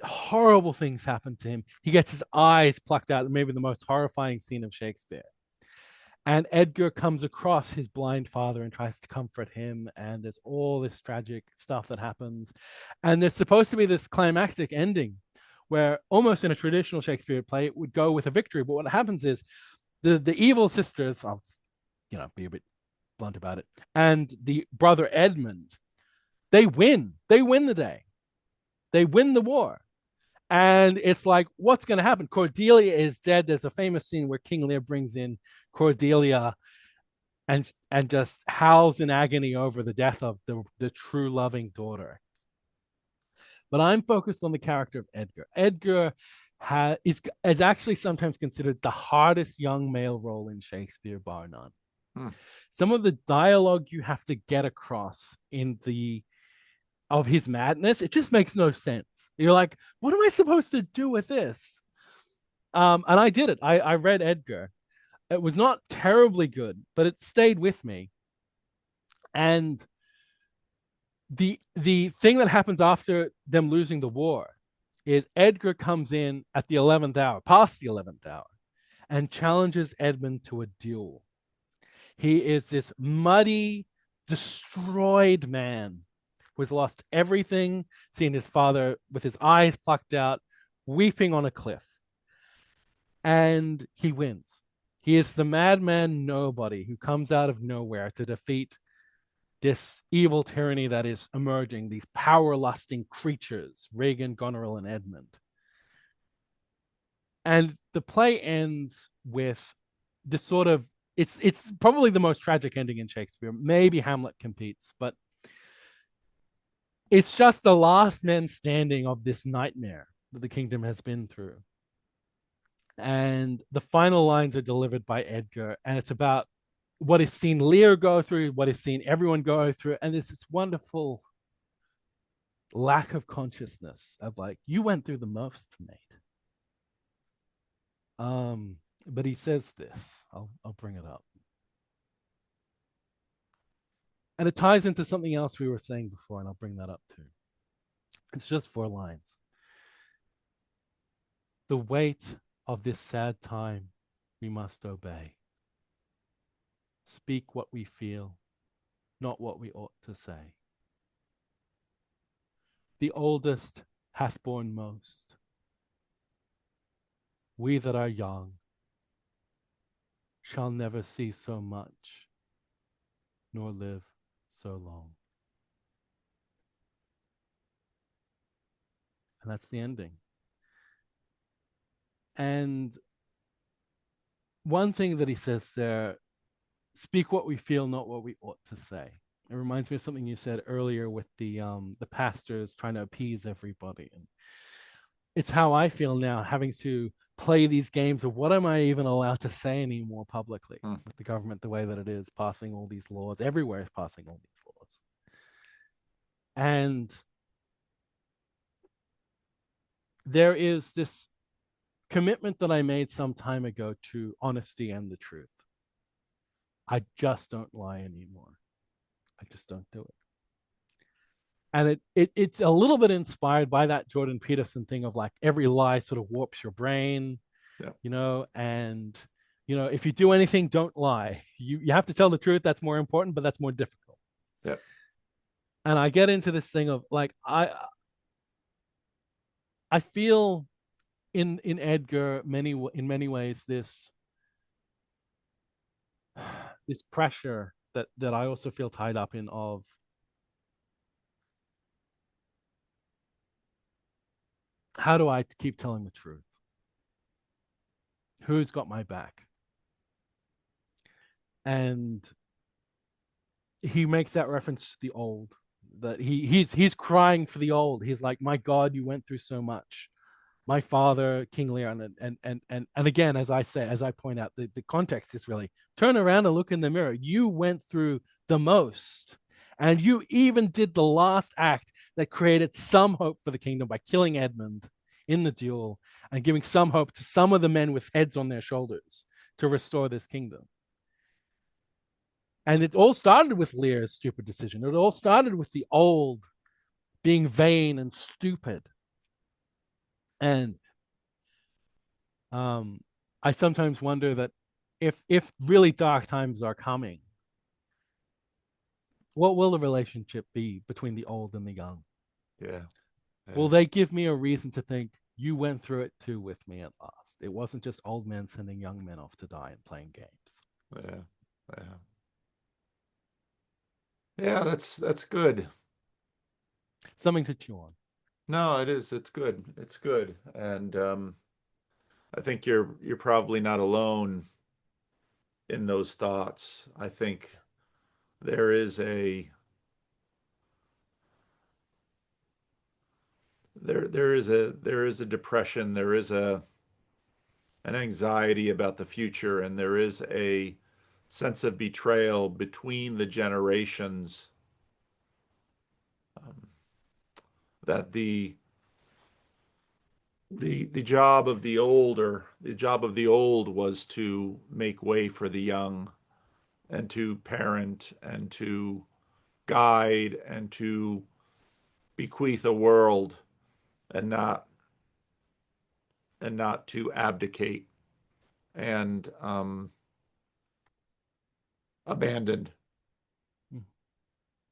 A: horrible things happen to him. He gets his eyes plucked out, maybe the most horrifying scene of Shakespeare. And Edgar comes across his blind father and tries to comfort him. And there's all this tragic stuff that happens. And there's supposed to be this climactic ending where almost in a traditional Shakespeare play, it would go with a victory. But what happens is the evil sisters, I'll be a bit blunt about it, and the brother Edmund, they win. They win the day. They win the war. And it's like, what's going to happen? Cordelia is dead. There's a famous scene where King Lear brings in Cordelia and just howls in agony over the death of the true loving daughter. But I'm focused on the character of Edgar. Edgar is actually sometimes considered the hardest young male role in Shakespeare, bar none.
B: Hmm.
A: Some of the dialogue you have to get across in the of his madness, it just makes no sense. You're like, what am I supposed to do with this? And I did it. I read Edgar. It was not terribly good, but it stayed with me. And the thing that happens after them losing the war is Edgar comes in at the 11th hour, past the 11th hour, and challenges Edmund to a duel. He is this muddy, destroyed man who has lost everything, seen his father with his eyes plucked out, weeping on a cliff. And he wins. He is the madman nobody who comes out of nowhere to defeat this evil tyranny that is emerging, these power lusting creatures, Regan, Goneril, and Edmund. And the play ends with this sort of it's probably the most tragic ending in Shakespeare. Maybe Hamlet competes, but it's just the last men standing of this nightmare that the kingdom has been through. And the final lines are delivered by Edgar, and it's about what is seen Lear go through, what is seen everyone go through, and there's this wonderful lack of consciousness of like, you went through the most, mate. But he says this. I'll bring it up. And it ties into something else we were saying before, and I'll bring that up too. It's just 4 lines. The weight of this sad time we must obey. Speak what we feel, not what we ought to say. The oldest hath borne most. We that are young shall never see so much, nor live so long. And that's the ending. And one thing that he says there, speak what we feel, not what we ought to say. It reminds me of something you said earlier with the pastors trying to appease everybody. And it's how I feel now, having to play these games of what am I even allowed to say anymore publicly
B: Hmm.
A: with the government the way that it is, passing all these laws. Everywhere is passing all these laws. And there is this commitment that I made some time ago to honesty and the truth. I just don't lie anymore. I just don't do it. And it's a little bit inspired by that Jordan Peterson thing of like every lie sort of warps your brain,
B: Yeah.
A: and if you do anything, don't lie. You have to tell the truth. That's more important, but that's more difficult.
B: Yeah.
A: And I get into this thing of like I feel in Edgar in many ways this pressure that I also feel tied up in of how do I keep telling the truth? Who's got my back? And he makes that reference to the old, that he's crying for the old. He's like, my God, you went through so much. My father, King Lear, and again, as I point out, the context is really turn around and look in the mirror. You went through the most. And you even did the last act that created some hope for the kingdom by killing Edmund in the duel and giving some hope to some of the men with heads on their shoulders to restore this kingdom. And it all started with Lear's stupid decision. It all started with the old being vain and stupid. And I sometimes wonder that if really dark times are coming, what will the relationship be between the old and the young?
B: Yeah.
A: Will
B: Yeah.
A: they give me a reason to think you went through it too with me at last? It wasn't just old men sending young men off to die and playing games.
B: Yeah. Yeah. Yeah, that's good.
A: Something to chew on.
B: No, it is. It's good. It's good. And I think you're probably not alone in those thoughts. I think there is a there is a depression, there is a an anxiety about the future, and there is a sense of betrayal between the generations, um, that the job of the old was to make way for the young and to parent and to guide and to bequeath a world, and not to abdicate and abandoned.
A: Mm.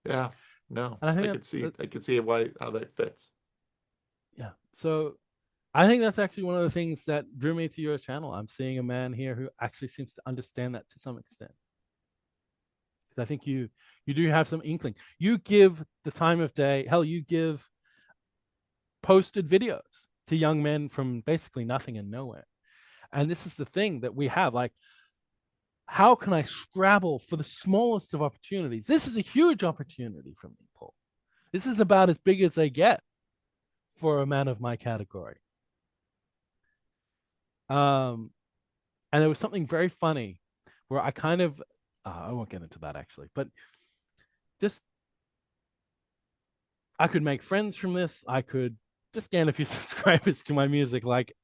B: Yeah, no,
A: And I
B: I
A: think
B: could
A: that's
B: see
A: that,
B: I could see why how that fits.
A: yeah. So I think that's actually one of the things that drew me to your channel. I'm seeing a man here who actually seems to understand that to some extent. Because I think you do have some inkling. You give the time of day, hell, you give posted videos to young men from basically nothing and nowhere. And this is the thing that we have. Like, how can I scrabble for the smallest of opportunities? This is a huge opportunity for me, Paul. This is about as big as they get for a man of my category. Um, and there was something very funny where I kind of, I won't get into that actually, but just I could make friends from this. I could just gain a few subscribers to my music. Like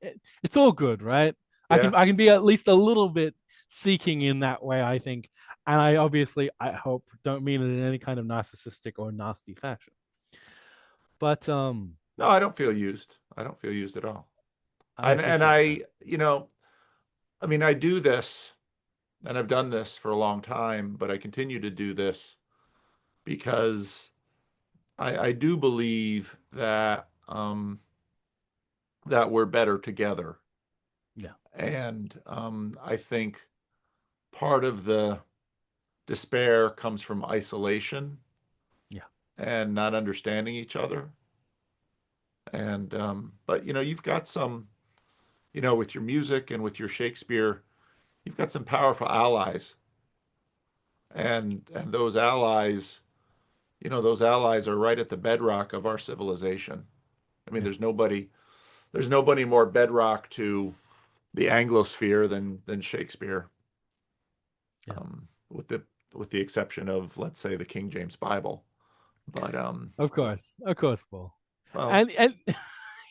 A: it's all good, right?
B: Yeah.
A: I can be at least a little bit seeking in that way, I think. And I obviously I hope don't mean it in any kind of narcissistic or nasty fashion. But
B: No, I don't feel used. I don't feel used at all.
A: I
B: And
A: appreciate that.
B: I mean, I do this, and I've done this for a long time, but I continue to do this because I do believe that we're better together.
A: Yeah,
B: And I think part of the despair comes from isolation
A: yeah,
B: and not understanding each other. And but you've got some, with your music and with your Shakespeare, you've got some powerful allies. And those allies are right at the bedrock of our civilization. I mean,
A: yeah,
B: there's nobody more bedrock to the Anglosphere than Shakespeare,
A: yeah.
B: with the exception of, let's say, the King James Bible. But
A: Of course, Paul.
B: well,
A: And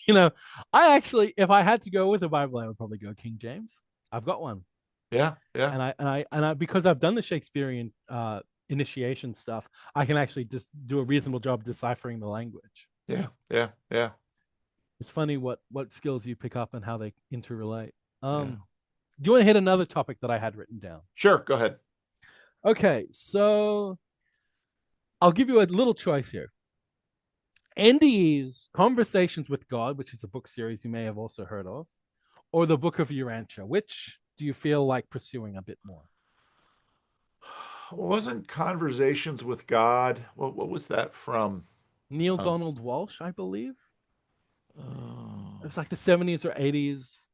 A: you know, I actually, if I had to go with a Bible, I would probably go King James. I've got one,
B: yeah, yeah,
A: and I because I've done the Shakespearean initiation stuff, I can actually just do a reasonable job deciphering the language.
B: yeah, yeah, yeah,
A: It's funny what skills you pick up and how they interrelate.
B: yeah.
A: Do you want to hit another topic that I had written down?
B: Sure, go ahead.
A: Okay, so I'll give you a little choice here. NDE's Conversations with God, which is a book series you may have also heard of, or the Book of Urantia. Which do you feel like pursuing a bit more?
B: Wasn't Conversations with God? What was that from?
A: Neil
B: Um,
A: Donald Walsh, I believe. It
B: oh.
A: was like the 70s or 80s.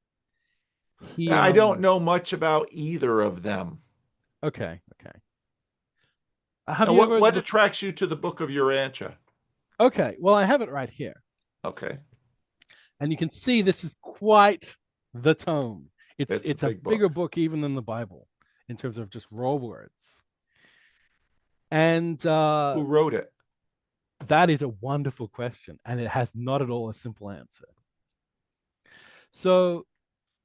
A: He
B: I don't know much about either of them.
A: okay, okay. Have
B: Now,
A: you
B: what
A: ever
B: what
A: looked
B: attracts you to the Book of Urantia?
A: okay, well I have it right here.
B: Okay,
A: And you can see this is quite the tome. It's
B: it's a
A: it's a
B: big
A: bigger
B: book.
A: book even than the Bible in terms of just raw words. And
B: Who wrote it?
A: that is a wonderful question, and it has not at all a simple answer. So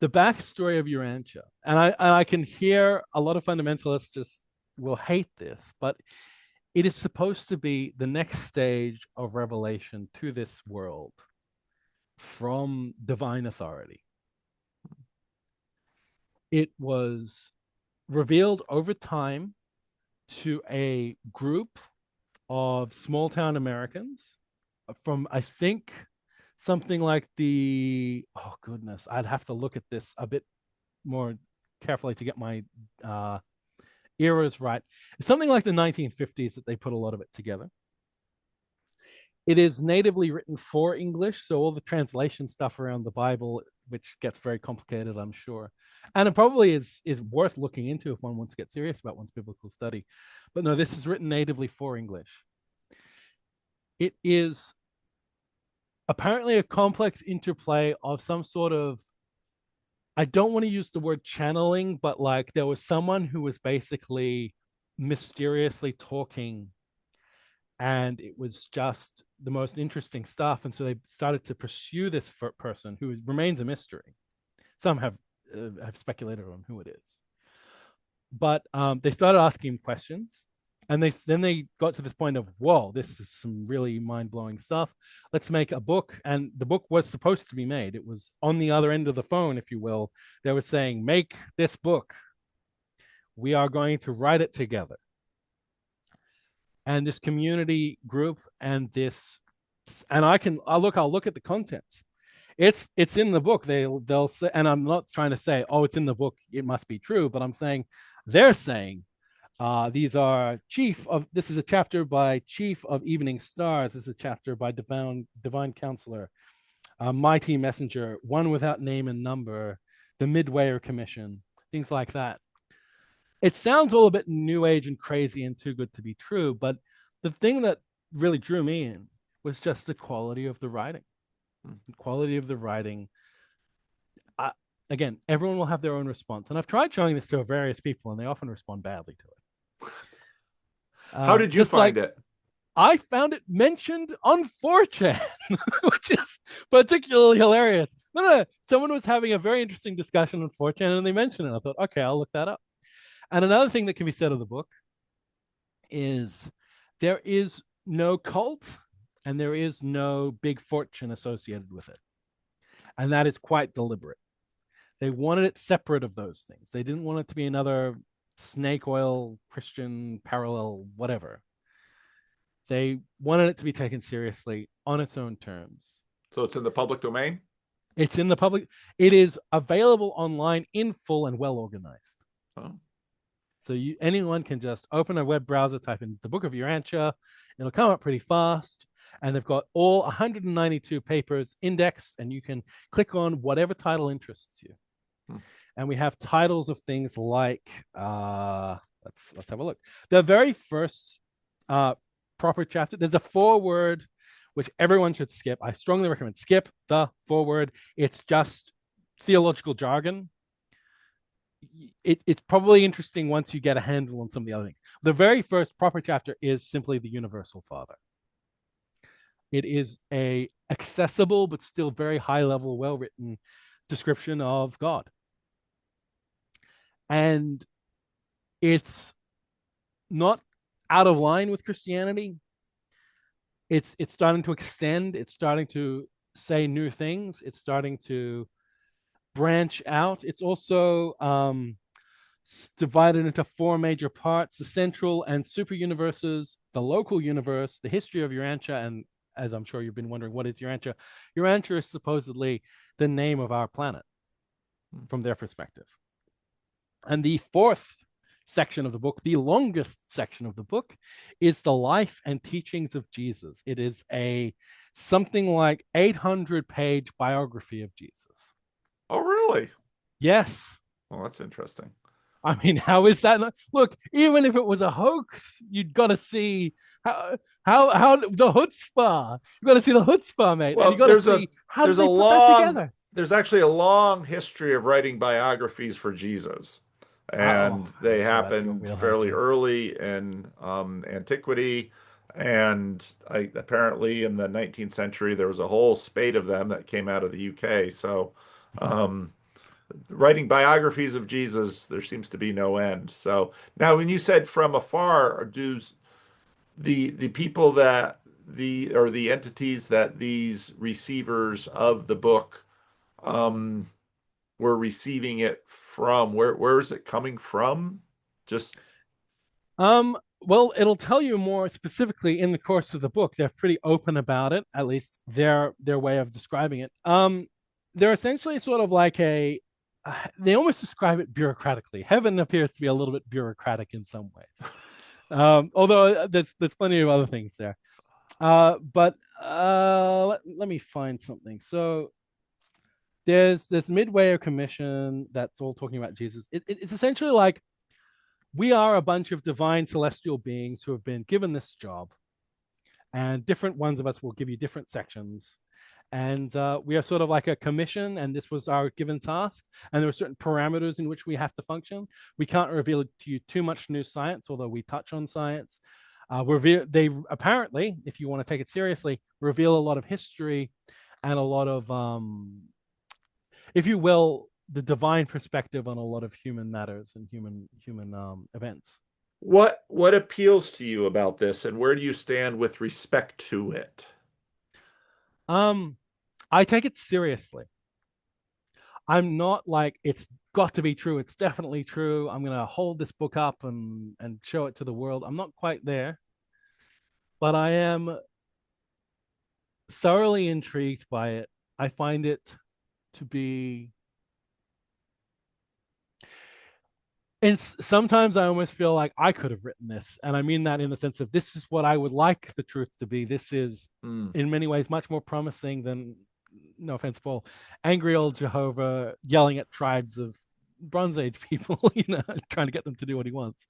A: the backstory of Urantia, and I can hear a lot of fundamentalists just will hate this, but it is supposed to be the next stage of revelation to this world from divine authority. It was revealed over time to a group of small town Americans from, I think, something like oh goodness, I'd have to look at this a bit more carefully to get my uh, eras right. It's something like the 1950s that they put a lot of it together. It is natively written for English, so all the translation stuff around the Bible, which gets very complicated, I'm sure, and it probably is worth looking into if one wants to get serious about one's biblical study. But no, this is written natively for English. It is apparently a complex interplay of some sort of, I don't want to use the word channeling, but like there was someone who was basically mysteriously talking, and it was just the most interesting stuff. And so they started to pursue this person who remains a mystery. Some have speculated on who it is, but they started asking him questions, and they got to this point of, whoa, this is some really mind-blowing stuff. Let's make a book. And the book was supposed to be made. It was on the other end of the phone, if you will. They were saying, make this book, we are going to write it together. And this community group and this, and I'll look at the contents. It's in the book. They'll say, and I'm not trying to say, oh, it's in the book, it must be true, but I'm saying, they're saying, these are this is a chapter by Chief of Evening Stars. This is a chapter by Divine Counselor, Mighty Messenger, One Without Name and Number, the Midwayer Commission, things like that. It sounds all a bit new age and crazy and too good to be true, but the thing that really drew me in was just the quality of the writing. The quality of the writing. I, Again, everyone will have their own response, and I've tried showing this to various people, and they often respond badly to it.
B: How did you
A: Just
B: find
A: like
B: it?
A: I found it mentioned on 4chan, which is particularly hilarious. No, someone was having a very interesting discussion on 4chan, and they mentioned it. I thought, okay, I'll look that up. And another thing that can be said of the book is there is no cult and there is no big fortune associated with it. And that is quite deliberate. They wanted it separate of those things. They didn't want it to be another snake oil, Christian parallel, whatever. They wanted it to be taken seriously on its own terms.
B: So it's in the public domain?
A: It's in the public, it is available online in full and well organized.
B: Oh.
A: So anyone can just open a web browser, type in the Book of Urantia, it'll come up pretty fast. And they've got all 192 papers indexed, and you can click on whatever title interests you. And we have titles of things like, let's have a look. The very first proper chapter, there's a foreword, which everyone should skip. I strongly recommend skip the foreword. It's just theological jargon. It's probably interesting once you get a handle on some of the other things. The very first proper chapter is simply the Universal Father. It is a accessible but still very high level, well written description of God, and it's not out of line with Christianity. It's starting to extend. It's starting to say new things. It's starting to branch out. It's also divided into four major parts: the central and super universes, the local universe, the history of Urantia, and as I'm sure you've been wondering, what is Urantia? Urantia is supposedly the name of our planet from their perspective. And the fourth section of the book, the longest section of the book, is the life and teachings of Jesus. It is a something like 800-page biography of Jesus.
B: Oh, really?
A: Yes.
B: Well, that's interesting.
A: I mean, how is that? Look, even if it was a hoax, you'd got to see how the chutzpah. You got to see the chutzpah, mate, and you
B: Well,
A: got to see how did
B: there's a
A: they put that
B: long
A: together.
B: there's actually a long history of writing biographies for Jesus, and they
A: So that's your
B: happened
A: wheelhouse,
B: fairly
A: mate.
B: early in antiquity, and apparently in the 19th century there was a whole spate of them that came out of the UK. So, um, writing biographies of Jesus, there seems to be no end. So now, when you said from afar, do the people that the entities that these receivers of the book um were receiving it from, where is it coming from? Just
A: Well, it'll tell you more specifically in the course of the book. They're pretty open about it, at least their way of describing it. They're essentially sort of like they almost describe it bureaucratically. Heaven appears to be a little bit bureaucratic in some ways. Although there's plenty of other things there. But let me find something. So there's this midway commission that's all talking about Jesus. It's essentially like we are a bunch of divine celestial beings who have been given this job, and different ones of us will give you different sections. And we are sort of like a commission, and this was our given task. And there are certain parameters in which we have to function. We can't reveal to you too much new science, although we touch on science. They apparently, if you want to take it seriously, reveal a lot of history and a lot of, if you will, the divine perspective on a lot of human matters and human events.
B: What appeals to you about this, and where do you stand with respect to it?
A: Um, I take it seriously. I'm not like it's got to be true. It's definitely true. I'm gonna hold this book up and show it to the world. I'm not quite there, but I am thoroughly intrigued by it. I find it to be, and sometimes I almost feel like I could have written this, and I mean that in the sense of this is what I would like the truth to be. This is,
B: Mm.
A: in many ways, much more promising than, no offense, Paul, angry old Jehovah yelling at tribes of Bronze Age people, trying to get them to do what he wants.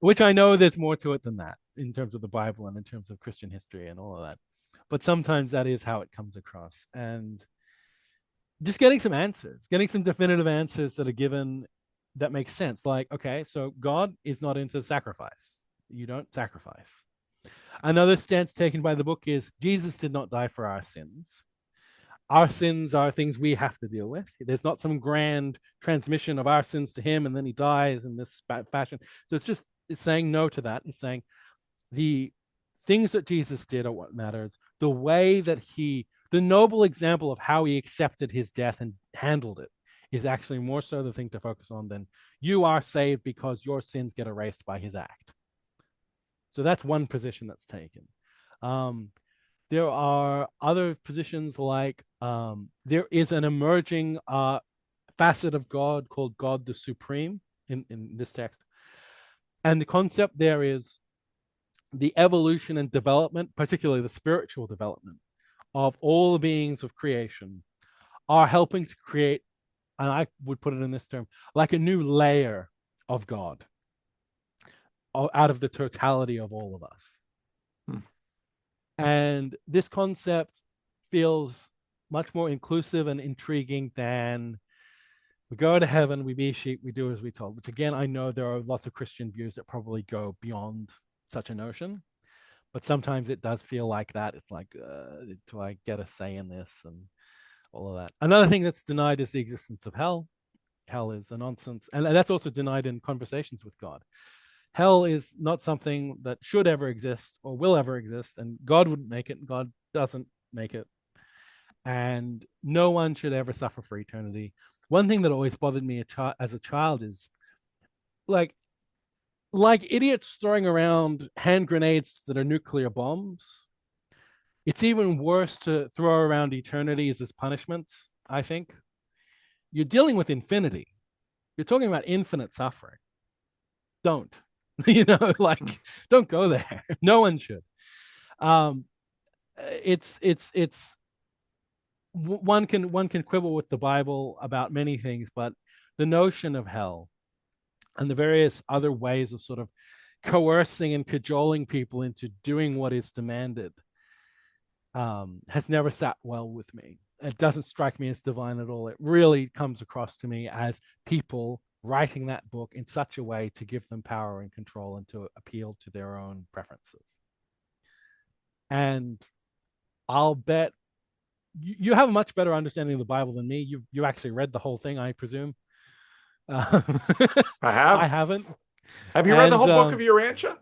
A: Which I know there's more to it than that in terms of the Bible and in terms of Christian history and all of that. But sometimes that is how it comes across. And just getting some answers, getting some definitive answers that are given that make sense. Like, okay, so God is not into sacrifice. You don't sacrifice. Another stance taken by the book is Jesus did not die for our sins. Our sins are things we have to deal with. There's not some grand transmission of our sins to him and then he dies in this fashion. So it's saying no to that and saying the things that Jesus did are what matters. The way that the noble example of how he accepted his death and handled it is actually more so the thing to focus on than you are saved because your sins get erased by his act. So that's one position that's taken. Um, there are other positions like there is an emerging facet of God called God the Supreme in this text. And the concept there is the evolution and development, particularly the spiritual development of all the beings of creation, are helping to create, and I would put it in this term, like a new layer of God out of the totality of all of us.
B: Hmm.
A: And this concept feels much more inclusive and intriguing than we go to heaven, we be sheep, we do as we told, which again, I know there are lots of Christian views that probably go beyond such a notion, but sometimes it does feel like that. It's like, do I get a say in this and all of that? Another thing that's denied is the existence of hell. Hell is a nonsense. And that's also denied in conversations with God. Hell is not something that should ever exist or will ever exist, and God wouldn't make it. God doesn't make it, and no one should ever suffer for eternity. One thing that always bothered me as a child is like idiots throwing around hand grenades that are nuclear bombs. It's even worse to throw around eternity as punishment. I think you're dealing with infinity. You're talking about infinite suffering. Don't,
B: Hmm.
A: don't go there. No one should. Um, it's one can quibble with the Bible about many things, but the notion of hell and the various other ways of sort of coercing and cajoling people into doing what is demanded has never sat well with me. It doesn't strike me as divine at all. It really comes across to me as people writing that book in such a way to give them power and control and to appeal to their own preferences. And I'll bet you have a much better understanding of the Bible than me. You actually read the whole thing, I presume. Um,
B: I
A: I
B: have.
A: haven't,
B: Have you read the
A: and
B: whole book of Urantia?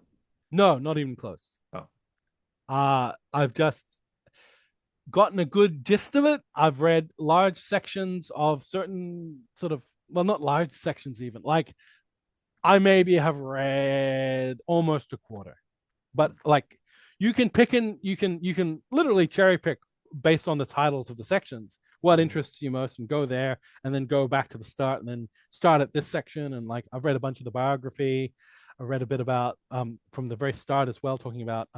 A: no, not even close.
B: Oh.
A: I've just gotten a good gist of it. I've read large sections of certain sort of, well, not large sections even. Like I maybe have read almost a quarter, but like you can literally cherry pick based on the titles of the sections what interests you most and go there and then go back to the start and then start at this section. And like I've read a bunch of the biography. I read a bit about from the very start as well, talking about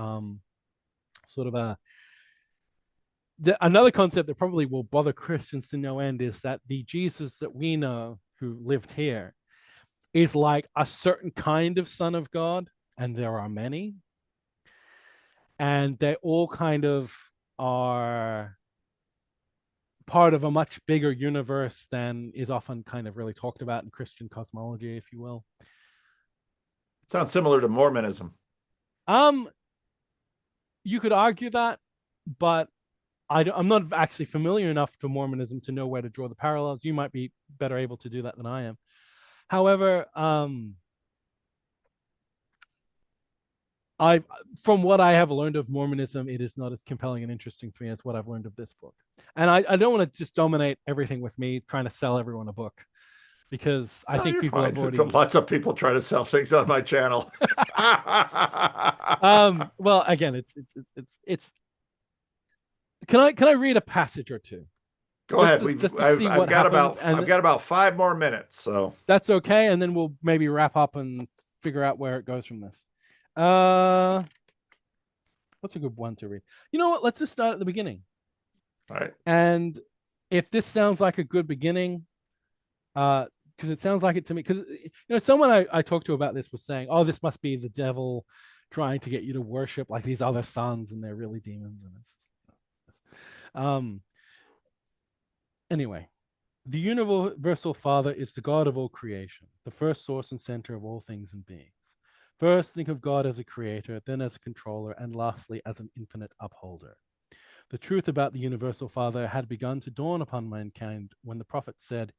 A: sort of another concept that probably will bother Christians to no end is that the Jesus that we know who lived here is like a certain kind of son of God, and there are many, and they all kind of are part of a much bigger universe than is often kind of really talked about in Christian cosmology, if you will.
B: Sounds similar to Mormonism.
A: Um, you could argue that, but I'm not actually familiar enough to Mormonism to know where to draw the parallels. You might be better able to do that than I am. However, I from what I have learned of Mormonism, it is not as compelling and interesting to me as what I've learned of this book. And I don't want to just dominate everything with me trying to sell everyone a book because I
B: Oh,
A: think
B: you're
A: people
B: fine.
A: have already.
B: Lots of people try to sell things on my channel.
A: Well, again, it's. Can I read a passage or two?
B: Go
A: Just
B: ahead.
A: just just to see
B: I've
A: what
B: got
A: happens,
B: I've
A: and
B: got about 5 more minutes. So
A: that's okay. And then we'll maybe wrap up and figure out where it goes from this. Uh, what's a good one to read? You know what? Let's just start at the beginning.
B: all right.
A: And if this sounds like a good beginning, because it sounds like it to me, because someone I talked to about this was saying, "Oh, this must be the devil trying to get you to worship like these other sons, and they're really demons." And it's anyway, the universal Father is the God of all creation, the first source and center of all things and beings. First, think of God as a creator, then as a controller, and lastly, as an infinite upholder. The truth about the universal Father had begun to dawn upon mankind when the prophet said,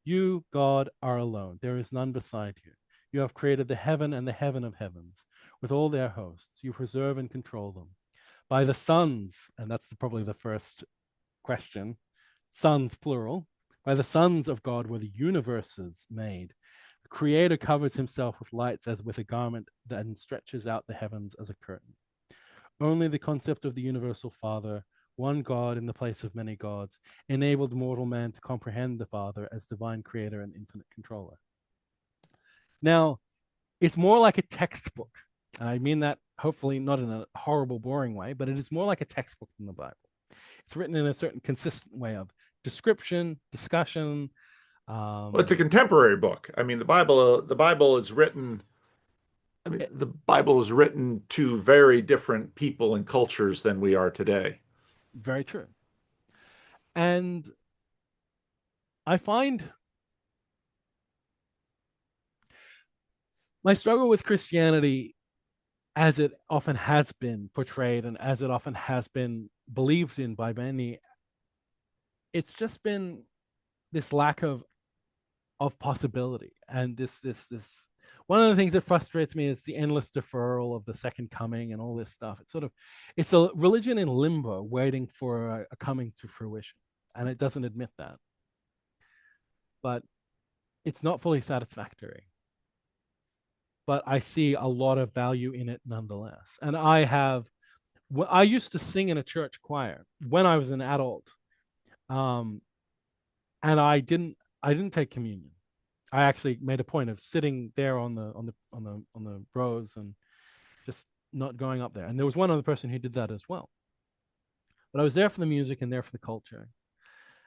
A: "You, God, are alone. There is none beside you. You have created the heaven and the heaven of heavens with all their hosts. You preserve and control them. By the sons," and that's probably the first question, sons plural, by the sons of God were the universes made. The Creator covers himself with lights as with a garment, then stretches out the heavens as a curtain. Only the concept of the universal Father, one God in the place of many gods, enabled mortal man to comprehend the Father as divine creator and infinite controller. Now, it's more like a textbook. And I mean that hopefully not in a horrible, boring way, but it is more like a textbook than the Bible. It's written in a certain consistent way of description, discussion.
B: Well, it's a
A: Um,
B: contemporary book. I mean, the Bible is written. I mean, the Bible is written to very different people and cultures than we are today.
A: very true. And I find my struggle with Christianity, as it often has been portrayed and as it often has been believed in by many, it's just been this lack of possibility and this one of the things that frustrates me is the endless deferral of the second coming and all this stuff. It's a religion in limbo waiting for a coming to fruition, and it doesn't admit that, but it's not fully satisfactory. But I see a lot of value in it nonetheless. And I used to sing in a church choir when I was an adult, um, and I didn't take communion. I actually made a point of sitting there on the rows and just not going up there. And there was one other person who did that as well. But I was there for the music and there for the culture.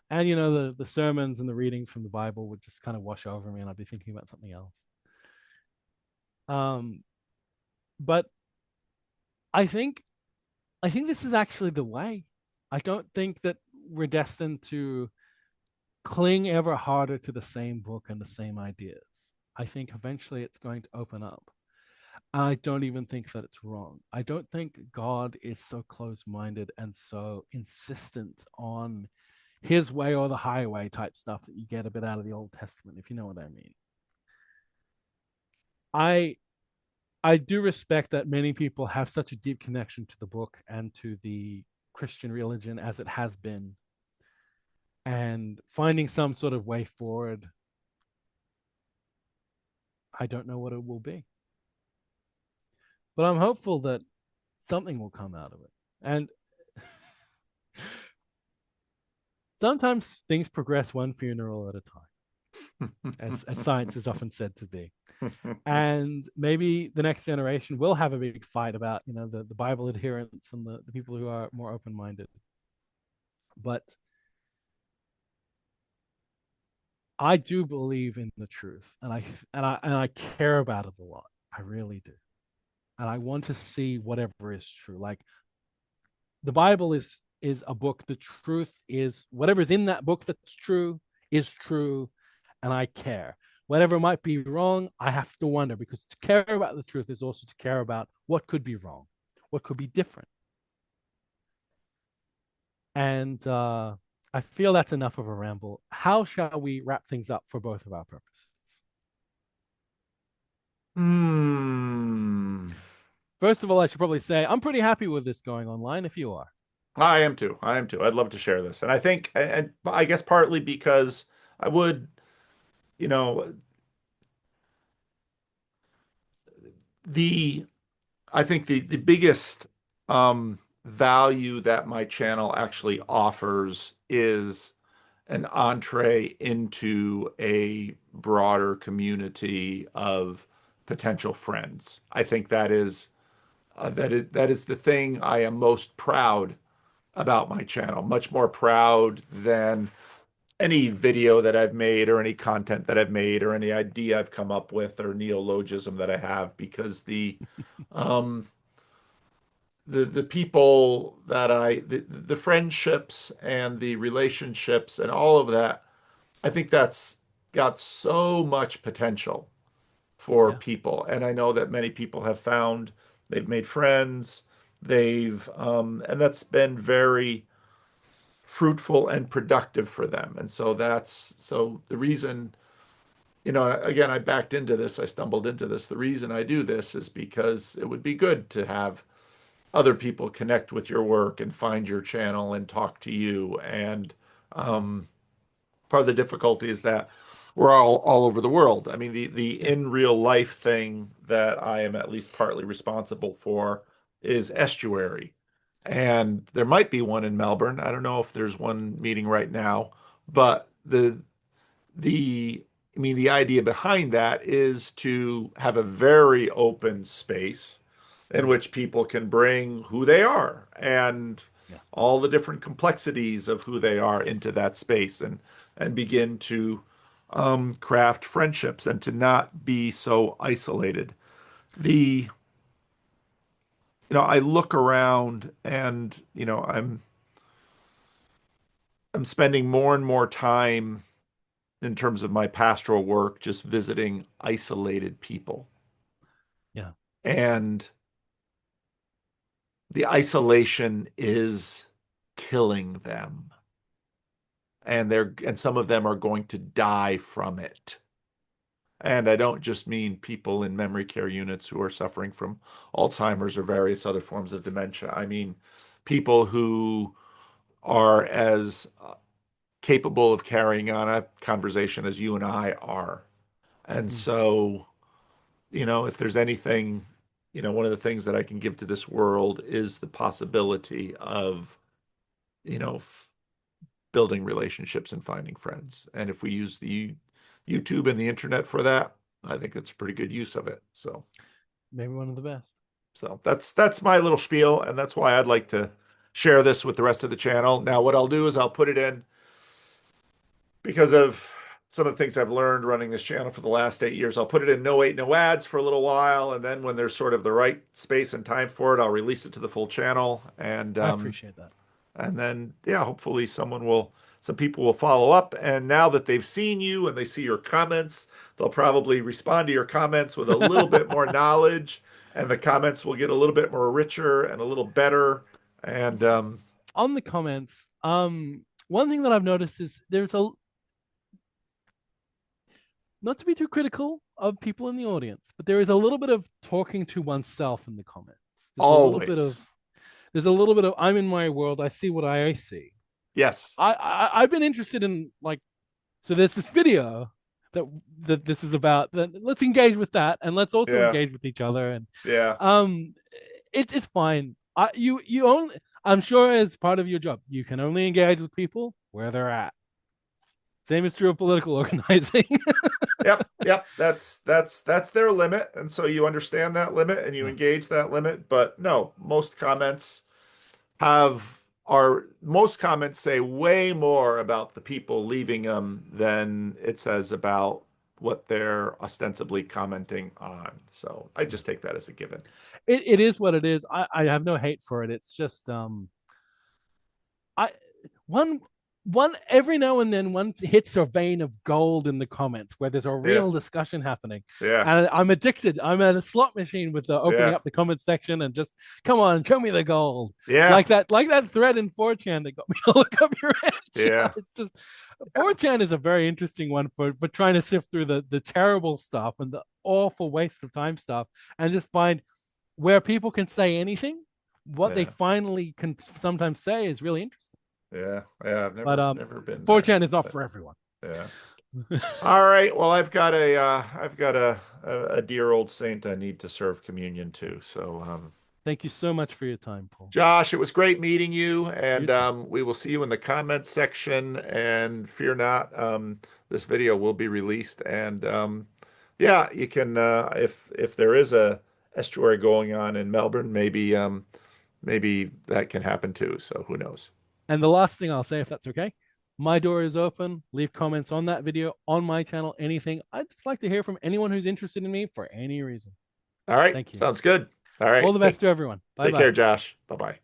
A: And the sermons and the readings from the Bible would just kind of wash over me, and I'd be thinking about something else. Um, but I think I think this is actually the way. I don't think that we're destined to cling ever harder to the same book and the same ideas. I think eventually it's going to open up. I don't even think that it's wrong. I don't think God is so close minded and so insistent on his way or the highway type stuff that you get a bit out of the Old Testament, if you know what I mean. I I do respect that many people have such a deep connection to the book and to the Christian religion as it has been, and finding some sort of way forward. I don't know what it will be, but I'm hopeful that something will come out of it. And sometimes things progress one funeral at a time. as science is often said to be. And maybe the next generation will have a big fight about, the Bible adherents and the people who are more open-minded. But I do believe in the truth, and I care about it a lot. I really do. And I want to see whatever is true. Like the Bible is a book. The truth is whatever's in that book that's true is true, and I care. Whatever might be wrong, I have to wonder, because to care about the truth is also to care about what could be wrong, what could be different. And I feel that's enough of a ramble. How shall we wrap things up for both of our purposes?
B: Hmm.
A: First of all, I should probably say I'm pretty happy with this going online if you are.
B: I am too. I am too. I'd love to share this. And I think, and I guess partly because I would, you know, the I think the biggest value that my channel actually offers is an entree into a broader community of potential friends. I think that is the thing I am most proud about my channel, much more proud than any video that I've made or any content that I've made or any idea I've come up with or neologism that I have, because um the people that the friendships and the relationships and all of that, I think that's got so much potential for
A: Yeah,
B: people. And I know that many people have found they've made friends, and that's been very fruitful and productive for them. And so the reason, again, I backed into this, I stumbled into this. The reason I do this is because it would be good to have other people connect with your work and find your channel and talk to you. And um, part of the difficulty is that we're all over the world. I mean, the
A: yeah,
B: in real life thing that I am at least partly responsible for is estuary. And there might be one in Melbourne. I don't know if there's one meeting right now, but the I mean, the idea behind that is to have a very open space in
A: mm,
B: which people can bring who they are and
A: yeah,
B: all the different complexities of who they are into that space, and begin to craft friendships and to not be so isolated. The I look around and I'm spending more and more time in terms of my pastoral work just visiting isolated people.
A: yeah,
B: And the isolation is killing them. And some of them are going to die from it. And I don't just mean people in memory care units who are suffering from Alzheimer's or various other forms of dementia. I mean people who are as capable of carrying on a conversation as you and I are. And
A: mm,
B: so, if there's anything, one of the things that I can give to this world is the possibility of, you know, building relationships and finding friends. And if we use the YouTube and the internet for that, I think it's a pretty good use of it.
A: maybe one of the best.
B: So that's my little spiel, and that's why I'd like to share this with the rest of the channel. Now, what I'll do is I'll put it in because of some of the things I've learned running this channel for the last 8 years. I'll put it in no wait, no ads for a little while, and then when there's sort of the right space and time for it, I'll release it to the full channel,
A: I appreciate that.
B: and then yeah, hopefully some people will follow up. And now that they've seen you and they see your comments, they'll probably respond to your comments with a little bit more knowledge, and the comments will get a little bit more richer and a little better. And
A: On the comments, one thing that I've noticed is there's a not to be too critical of people in the audience, but there is a little bit of talking to oneself in the comments. There's a little bit of
B: always,
A: there's a little bit of I'm in my world, I see what I see.
B: yes,
A: I've been interested in, like, so there's this video that this is about. That let's engage with that, and let's also
B: yeah,
A: engage with each other. And
B: yeah.
A: um, it's fine. You only, I'm sure, as part of your job, you can only engage with people where they're at. Same is true of political organizing.
B: Yep, yep. That's their limit, and so you understand that limit and you
A: Yeah.
B: engage that limit. But no, most comments say way more about the people leaving them than it says about what they're ostensibly commenting on. So I just take that as a given.
A: It is what it is. I have no hate for it. It's just I one one every now and then one hits a vein of gold in the comments where there's a
B: Yeah,
A: real discussion happening,
B: yeah,
A: and I'm addicted. I'm at a slot machine with the opening
B: yeah,
A: up the comment section and just come on, show me the gold,
B: yeah,
A: like that thread in 4chan that got me to look up your headshot.
B: yeah,
A: It's just
B: yeah,
A: 4chan is a very interesting one for trying to sift through the terrible stuff and the awful waste of time stuff and just find where people can say anything. What they
B: yeah,
A: finally can sometimes say is really interesting.
B: yeah, yeah. I've
A: But
B: never been there.
A: 4chan is not
B: But
A: for everyone.
B: yeah. All right. Well, I've got a dear old saint I need to serve communion to. So,
A: Thank you so much for your time, Paul.
B: Josh, it was great meeting you,
A: You
B: and
A: too.
B: we will see you in the comments section. And fear not, this video will be released. And yeah, you can if there is a estuary going on in Melbourne, maybe that can happen too. So who knows?
A: And the last thing I'll say, if that's okay, my door is open. Leave comments on that video, on my channel, anything. I'd just like to hear from anyone who's interested in me for any reason.
B: All right,
A: Thank you.
B: sounds good. All
A: All
B: right,
A: the best to everyone. Bye
B: take care,
A: bye.
B: Josh. Bye bye.